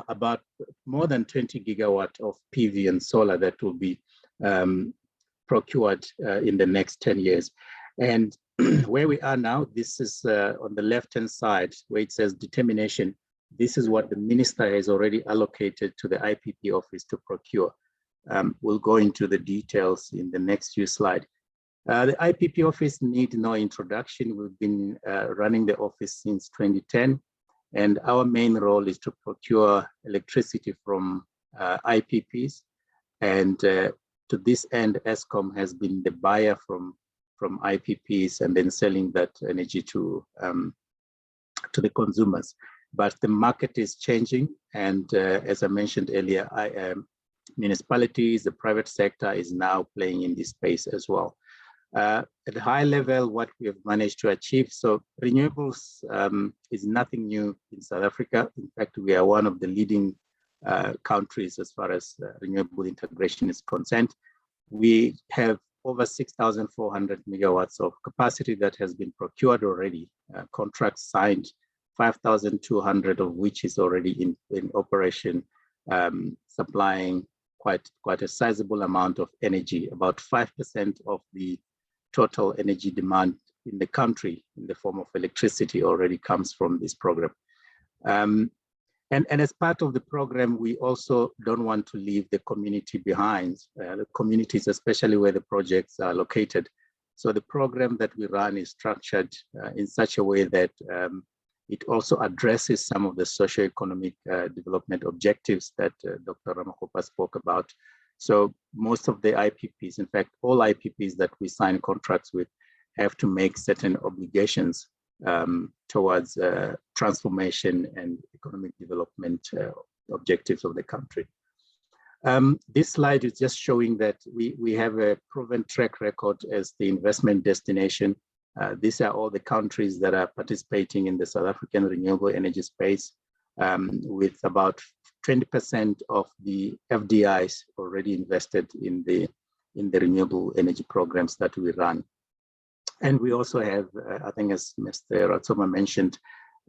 about more than 20 gigawatt of PV and solar that will be procured in the next 10 years. And where we are now, this is on the left-hand side where it says determination. This is what the minister has already allocated to the IPP office to procure. We'll go into the details in the next few slides. The IPP office need no introduction. We've been running the office since 2010, and our main role is to procure electricity from IPPs. And to this end, Eskom has been the buyer from IPPs and then selling that energy to the consumers. But the market is changing, and as I mentioned earlier, municipalities, the private sector is now playing in this space as well. At a high level, what we have managed to achieve, so renewables is nothing new in South Africa. In fact, we are one of the leading countries as far as renewable integration is concerned. We have over 6,400 megawatts of capacity that has been procured already, contracts signed, 5,200 of which is already in operation, supplying quite a sizable amount of energy. About 5% of the total energy demand in the country in the form of electricity already comes from this program. And as part of the program, we also don't want to leave the community behind, the communities, especially where the projects are located. So the program that we run is structured in such a way that it also addresses some of the socio-economic development objectives that Dr. Ramakgopa spoke about. So most of the IPPs, in fact, all IPPs that we sign contracts with have to make certain obligations towards transformation and economic development objectives of the country. This slide is just showing that we have a proven track record as the investment destination. These are all the countries that are participating in the South African renewable energy space, with about 20% of the FDIs already invested in the renewable energy programs that we run. And we also have, I think as Mr. Ratsoma mentioned,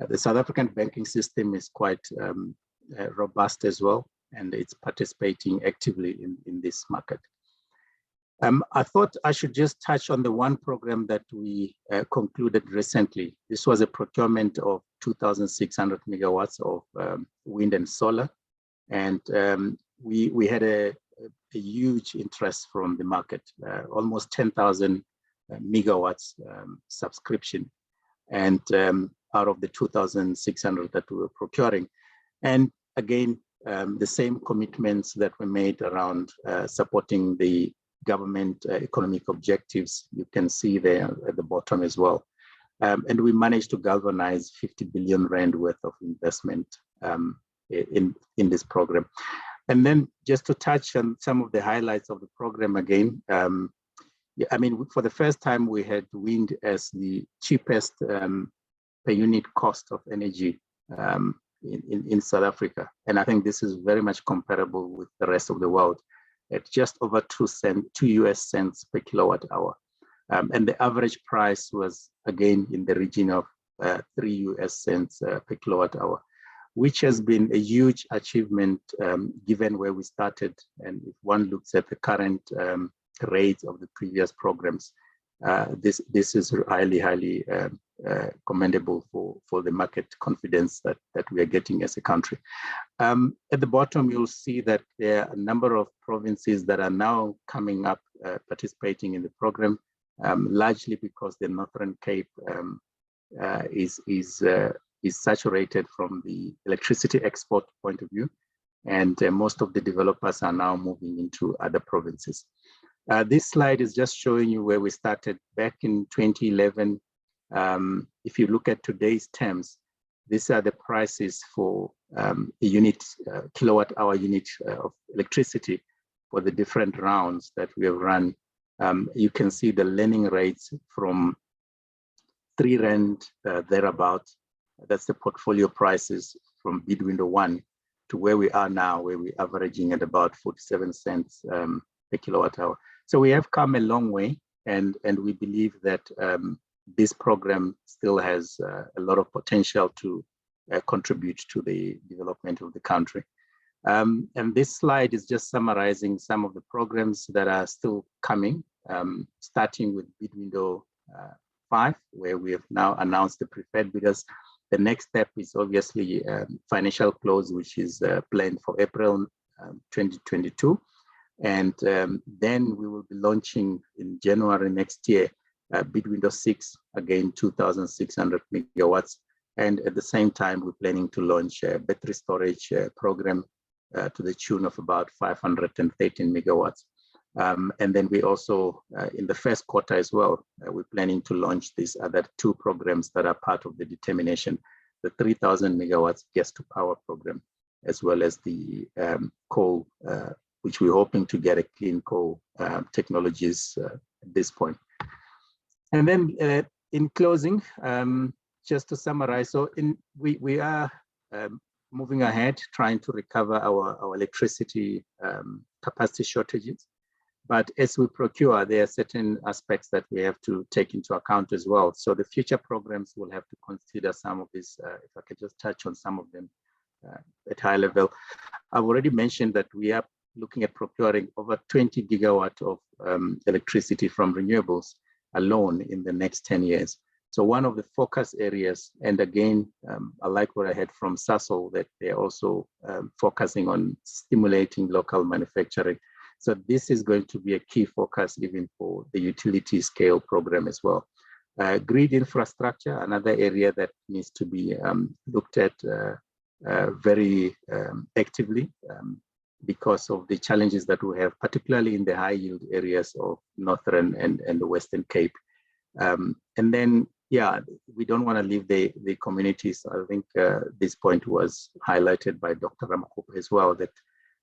the South African banking system is quite robust as well, and it's participating actively in this market. I thought I should just touch on the one program that we concluded recently. This was a procurement of 2,600 megawatts of wind and solar. And we had a huge interest from the market, almost 10,000 megawatts subscription, and out of the 2,600 that we were procuring. And again, the same commitments that were made around supporting the government economic objectives, you can see there at the bottom as well. And we managed to galvanize 50 billion Rand worth of investment in this program. And then just to touch on some of the highlights of the program again, I mean, for the first time, we had wind as the cheapest per unit cost of energy in South Africa. And I think this is very much comparable with the rest of the world at just over 2 US cents per kilowatt hour. And the average price was again in the region of 3 US cents per kilowatt hour, which has been a huge achievement given where we started. And if one looks at the current rates of the previous programs, this is highly commendable for the market confidence that we are getting as a country. At the bottom, you'll see that there are a number of provinces that are now coming up participating in the program, largely because the Northern Cape is saturated from the electricity export point of view, and most of the developers are now moving into other provinces. This slide is just showing you where we started back in 2011. If you look at today's terms, these are the prices for a unit, kilowatt-hour unit of electricity for the different rounds that we have run. You can see the lending rates from 3 Rand thereabout. That's the portfolio prices from bid window 1 to where we are now, where we're averaging at about 47 cents per kilowatt hour. So we have come a long way, and we believe that this program still has a lot of potential to contribute to the development of the country. And this slide is just summarizing some of the programs that are still coming, starting with bid window 5, where we have now announced the preferred bidders. The next step is obviously financial close, which is planned for April 2022. And then we will be launching in January next year, bid window 6, again, 2,600 megawatts. And at the same time, we're planning to launch a battery storage program to the tune of about 513 megawatts. And then we also, in the first quarter as well, we're planning to launch these other 2 programs that are part of the determination, the 3,000 megawatts gas to power program, as well as the coal, which we're hoping to get a clean coal technologies at this point. And then in closing, just to summarize, so we are moving ahead, trying to recover our electricity capacity shortages. But as we procure, there are certain aspects that we have to take into account as well. So the future programs will have to consider some of these, if I could just touch on some of them at high level. I've already mentioned that we are looking at procuring over 20 gigawatt of electricity from renewables alone in the next 10 years. So one of the focus areas, and again, I like what I heard from Sasol, that they're also focusing on stimulating local manufacturing. So this is going to be a key focus even for the utility scale program as well. Grid infrastructure, another area that needs to be looked at very actively because of the challenges that we have, particularly in the high yield areas of Northern and the Western Cape. And then, yeah, we don't want to leave the communities. I think this point was highlighted by Dr. Ramakgopa as well, that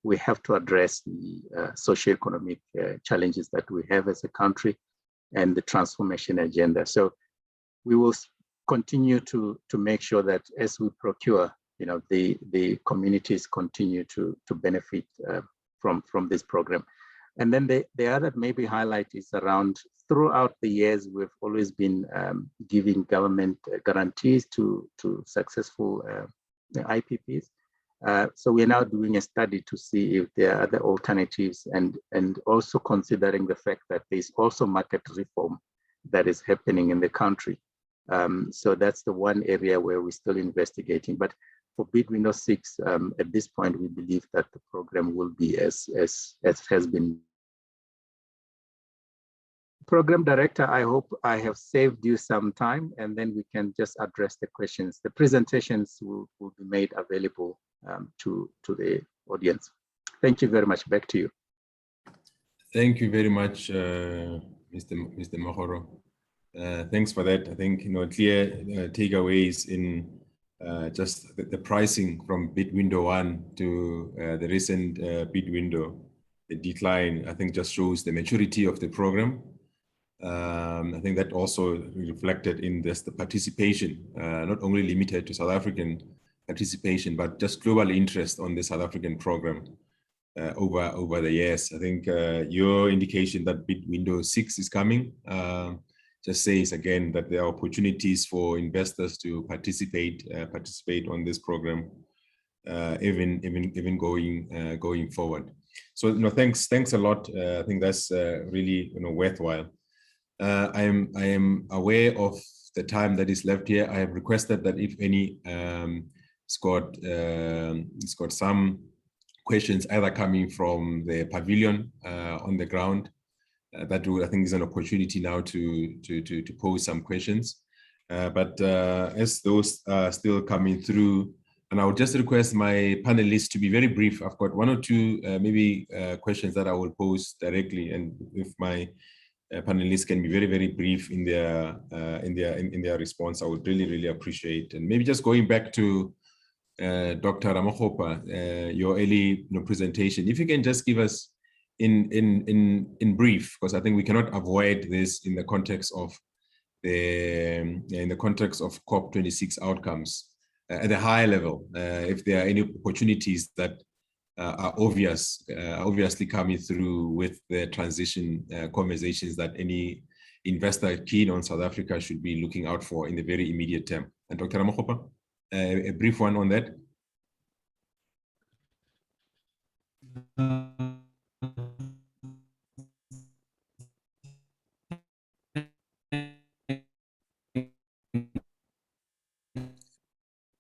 we have to address the socioeconomic challenges that we have as a country and the transformation agenda. So we will continue to make sure that as we procure, the communities continue to benefit from this program. And then the other maybe highlight is around, throughout the years, we've always been giving government guarantees to successful IPPs. So we're now doing a study to see if there are other alternatives, and also considering the fact that there's also market reform that is happening in the country. So that's the one area where we're still investigating. But for bid window 6, at this point, we believe that the program will be as has been. Program Director, I hope I have saved you some time, and then we can just address the questions. The presentations will be made available to the audience. Thank you very much. Back to you. Thank you very much, Mr. Mahoro. Thanks for that. I think clear takeaways in just the pricing from bid window 1 to the recent bid window. The decline, I think, just shows the maturity of the program. I think that also reflected in this, the participation, not only limited to South African participation, but just global interest on the South African program over the years. I think your indication that bid window 6 is coming just says again that there are opportunities for investors to participate on this program, even going forward. So thanks a lot. I think that's really worthwhile. I am aware of the time that is left here. I have requested that if any got some questions either coming from the pavilion on the ground, that would, I think, is an opportunity now to pose some questions. But as those are still coming through, and I would just request my panelists to be very brief. I've got one or two maybe questions that I will pose directly, and if my panelists can be very, very brief in their response, I would really appreciate. And maybe just going back to Dr. Ramokgopa, your early presentation, if you can just give us in brief, because I think we cannot avoid this in the context of COP26 outcomes at a high level, if there are any opportunities that are obviously coming through with the transition conversations that any investor keen on South Africa should be looking out for in the very immediate term. And Dr. Ramokgopa, a brief one on that.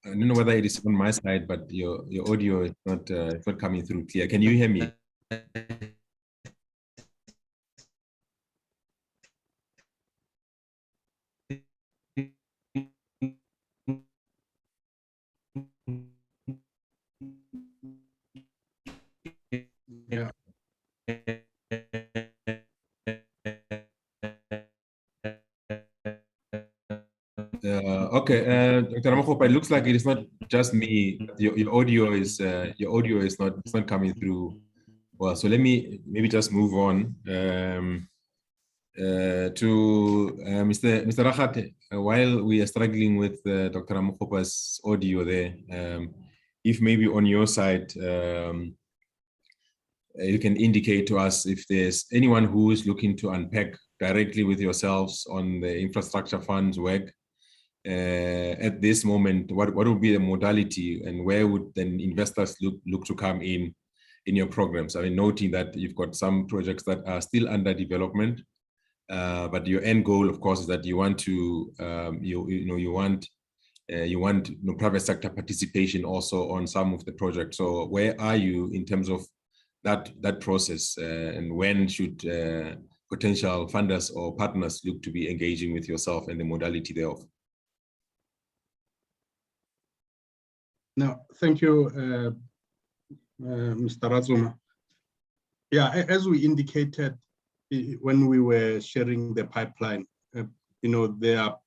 I don't know whether it is on my side, but your audio is not coming through clear. Can you hear me? Yeah. Okay, Dr. Ramokgopa, it looks like it is not just me. Your audio is not coming through well. So let me maybe just move on to Mr. Rakgate. While we are struggling with Dr. Ramokgopa's audio there, if maybe on your side you can indicate to us if there's anyone who is looking to unpack directly with yourselves on the infrastructure funds work. At this moment, what would be the modality, and where would then investors look to come in your programs? I mean, noting that you've got some projects that are still under development, but your end goal, of course, is that you want to you want private sector participation also on some of the projects. So where are you in terms of that process, and when should potential funders or partners look to be engaging with yourself and the modality thereof? No, thank you, Mr. Razuma. Yeah, as we indicated when we were sharing the pipeline, there are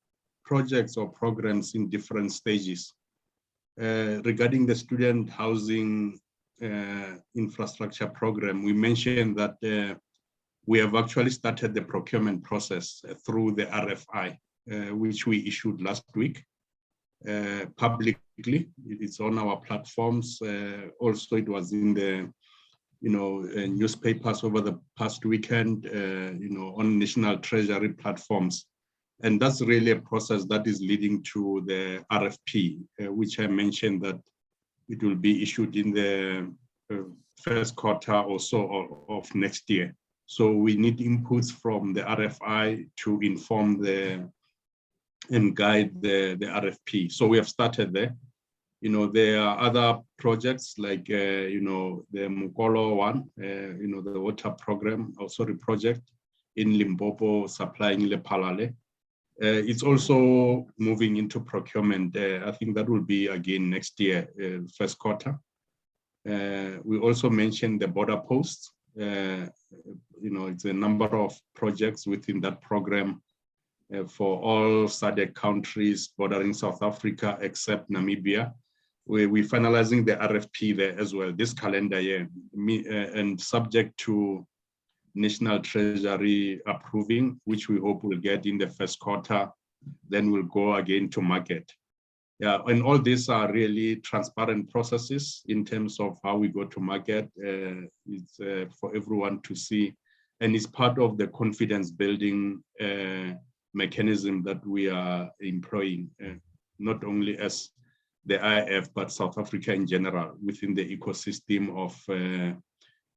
projects or programs in different stages. Regarding the student housing infrastructure program, we mentioned that we have actually started the procurement process through the RFI, which we issued last week. Publicly, it's on our platforms. Also, it was in the newspapers over the past weekend, on National Treasury platforms. And that's really a process that is leading to the RFP, which I mentioned that it will be issued in the first quarter or so of next year. So we need inputs from the RFI to inform and guide the RFP. So we have started there. There are other projects like, the Mukolo one, the water program, project in Limpopo supplying Lephalale. It's also moving into procurement. I think that will be again next year, first quarter. We also mentioned the border posts. It's a number of projects within that program for all SADC countries bordering South Africa except Namibia. We're finalizing the RFP there as well this calendar year, and subject to National Treasury approving, which we hope we'll get in the first quarter, then we'll go again to market. Yeah, and all these are really transparent processes in terms of how we go to market. It's for everyone to see, and it's part of the confidence building mechanism that we are employing, not only as the IF, but South Africa in general within the ecosystem of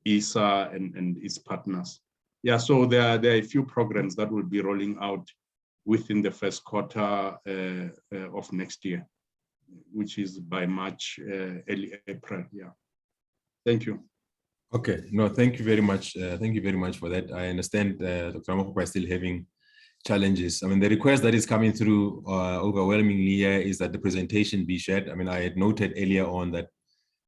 ESA and its partners. yeah, so there are a few programs that will be rolling out within the first quarter of next year, which is by March, early April. Yeah. Thank you. Okay. No, thank you very much. Thank you very much for that. I understand Dr. Ramakgopa is still having challenges. I mean, the request that is coming through overwhelmingly here is that the presentation be shared. I mean, I had noted earlier on that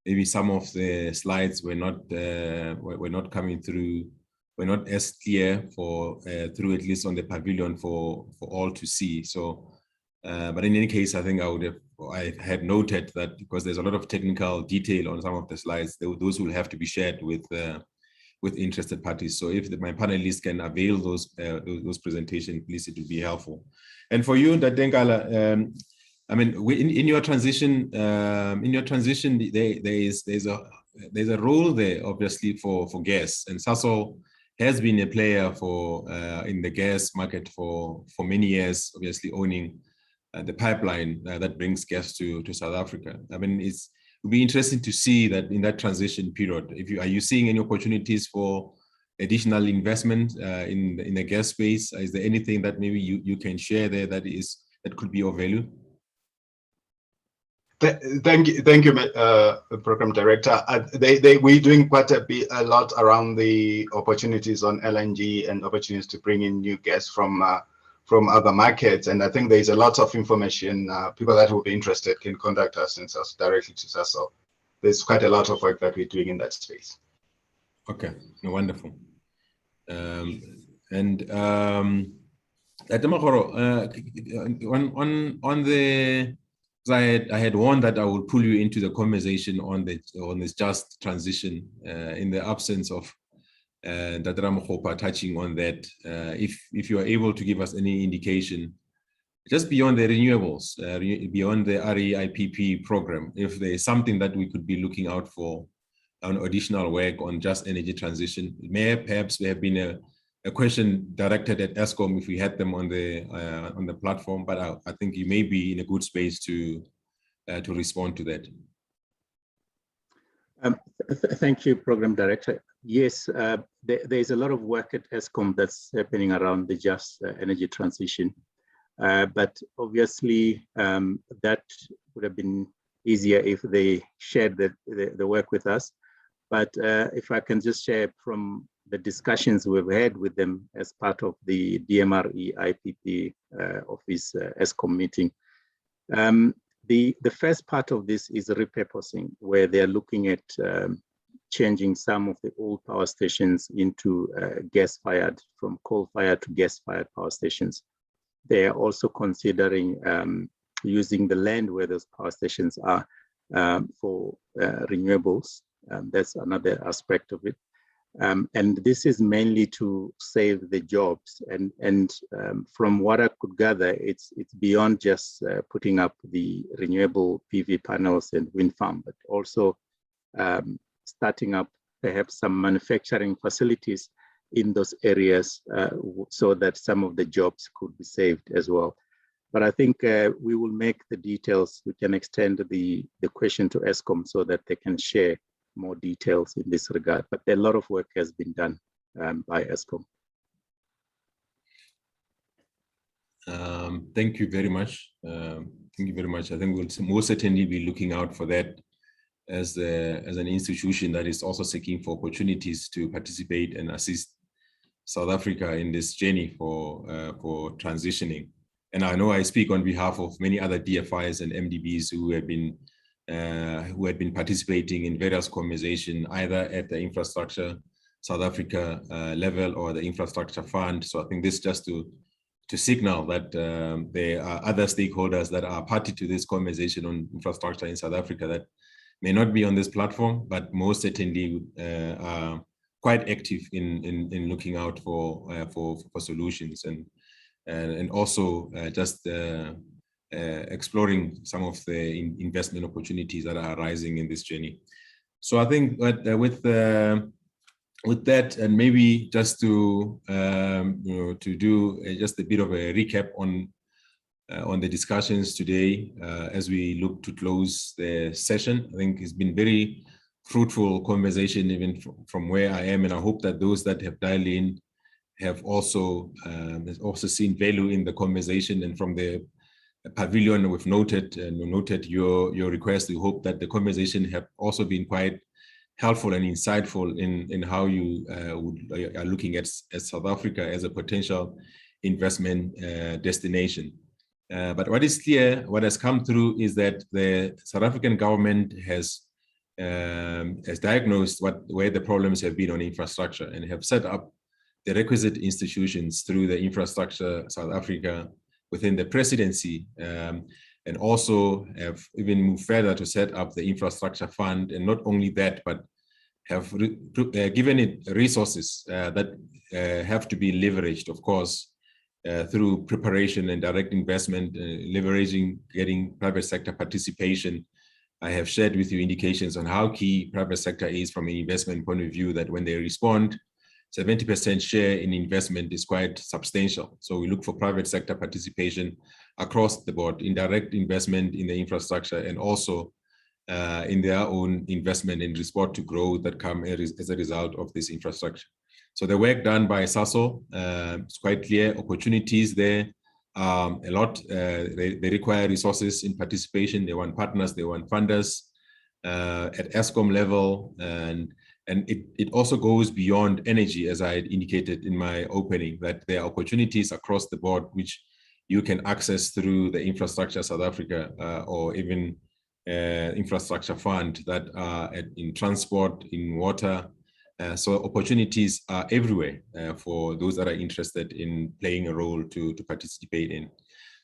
maybe some of the slides were not coming through, were not as clear for through, at least on the pavilion, for all to see. So, but in any case, I think I had noted that because there's a lot of technical detail on some of the slides, those will have to be shared with interested parties. So if my panelists can avail those presentations, please, it will be helpful. And for you, Ndatenkala, I mean, in your transition, there's a role there, obviously, for gas, and Sasol has been a player in the gas market for many years, obviously owning the pipeline that brings gas to South Africa. I mean, it would be interesting to see that in that transition period, are you seeing any opportunities for additional investment in the gas space? Is there anything that maybe you can share there that could be of value? Thank you, Program Director. We're doing quite a lot around the opportunities on LNG and opportunities to bring in new gas from other markets. And I think there's a lot of information. People that will be interested can contact us and directly to us. So there's quite a lot of work that we're doing in that space. Okay, no, wonderful. Temagoro, on the, I had warned that I would pull you into the conversation on this just transition in the absence of Dr. Ramakgopa touching on that. If you are able to give us any indication, just beyond the renewables, beyond the REIPP program, if there is something that we could be looking out for on additional work on just energy transition. Perhaps there have been a question directed at Eskom if we had them on the platform, but I think you may be in a good space to respond to that. Thank you, Program Director. Yes, there's a lot of work at Eskom that's happening around the just energy transition. But obviously, that would have been easier if they shared the work with us. But if I can just share from the discussions we've had with them as part of the DMRE IPP office Eskom meeting. The first part of this is repurposing, where they're looking at changing some of the old power stations into gas-fired, from coal-fired to gas-fired power stations. They are also considering using the land where those power stations are for renewables. That's another aspect of it. And this is mainly to save the jobs. And from what I could gather, it's beyond just putting up the renewable PV panels and wind farm, but also starting up perhaps some manufacturing facilities in those areas so that some of the jobs could be saved as well. But I think we will make the details, we can extend the question to Eskom so that they can share more details in this regard. But a lot of work has been done by Eskom. Thank you very much. Thank you very much. I think we'll most certainly be looking out for that as an institution that is also seeking for opportunities to participate and assist South Africa in this journey for transitioning. And I know I speak on behalf of many other DFIs and MDBs who had been participating in various conversations, either at the Infrastructure South Africa level or the Infrastructure Fund. So I think this just to signal that there are other stakeholders that are party to this conversation on infrastructure in South Africa that may not be on this platform, but most certainly are quite active in looking out for solutions and also just exploring some of the investment opportunities that are arising in this journey. So I think that with that, and maybe just to to do just a bit of a recap on the discussions today as we look to close the session. I think it's been very fruitful conversation even from where I am, and I hope that those that have dialed in have also seen value in the conversation, and from the pavilion we've noted your request. We hope that the conversation have also been quite helpful and insightful in how you are looking at South Africa as a potential investment destination. But what is clear, what has come through, is that the South African government has diagnosed where the problems have been on infrastructure, and have set up the requisite institutions through the Infrastructure South Africa within the presidency, and also have even moved further to set up the infrastructure fund. And not only that, but have given it resources that have to be leveraged, of course, through preparation and direct investment, leveraging, getting private sector participation. I have shared with you indications on how key private sector is from an investment point of view, that when they respond, 70% share in investment is quite substantial. So we look for private sector participation across the board, in direct investment in the infrastructure, and also in their own investment in response to growth that come as a result of this infrastructure. So the work done by SASO is quite clear. Opportunities there, a lot. They require resources in participation. They want partners. They want funders at ESCOM level, and it also goes beyond energy, as I had indicated in my opening, that there are opportunities across the board which you can access through the Infrastructure South Africa or even infrastructure fund that are in transport, in water. So opportunities are everywhere for those that are interested in playing a role to participate in.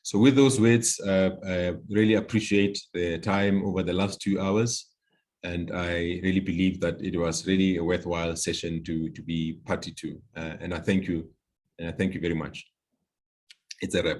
So with those words, I really appreciate the time over the last 2 hours. And I really believe that it was really a worthwhile session to be party to. And I thank you. And I thank you very much. It's a wrap.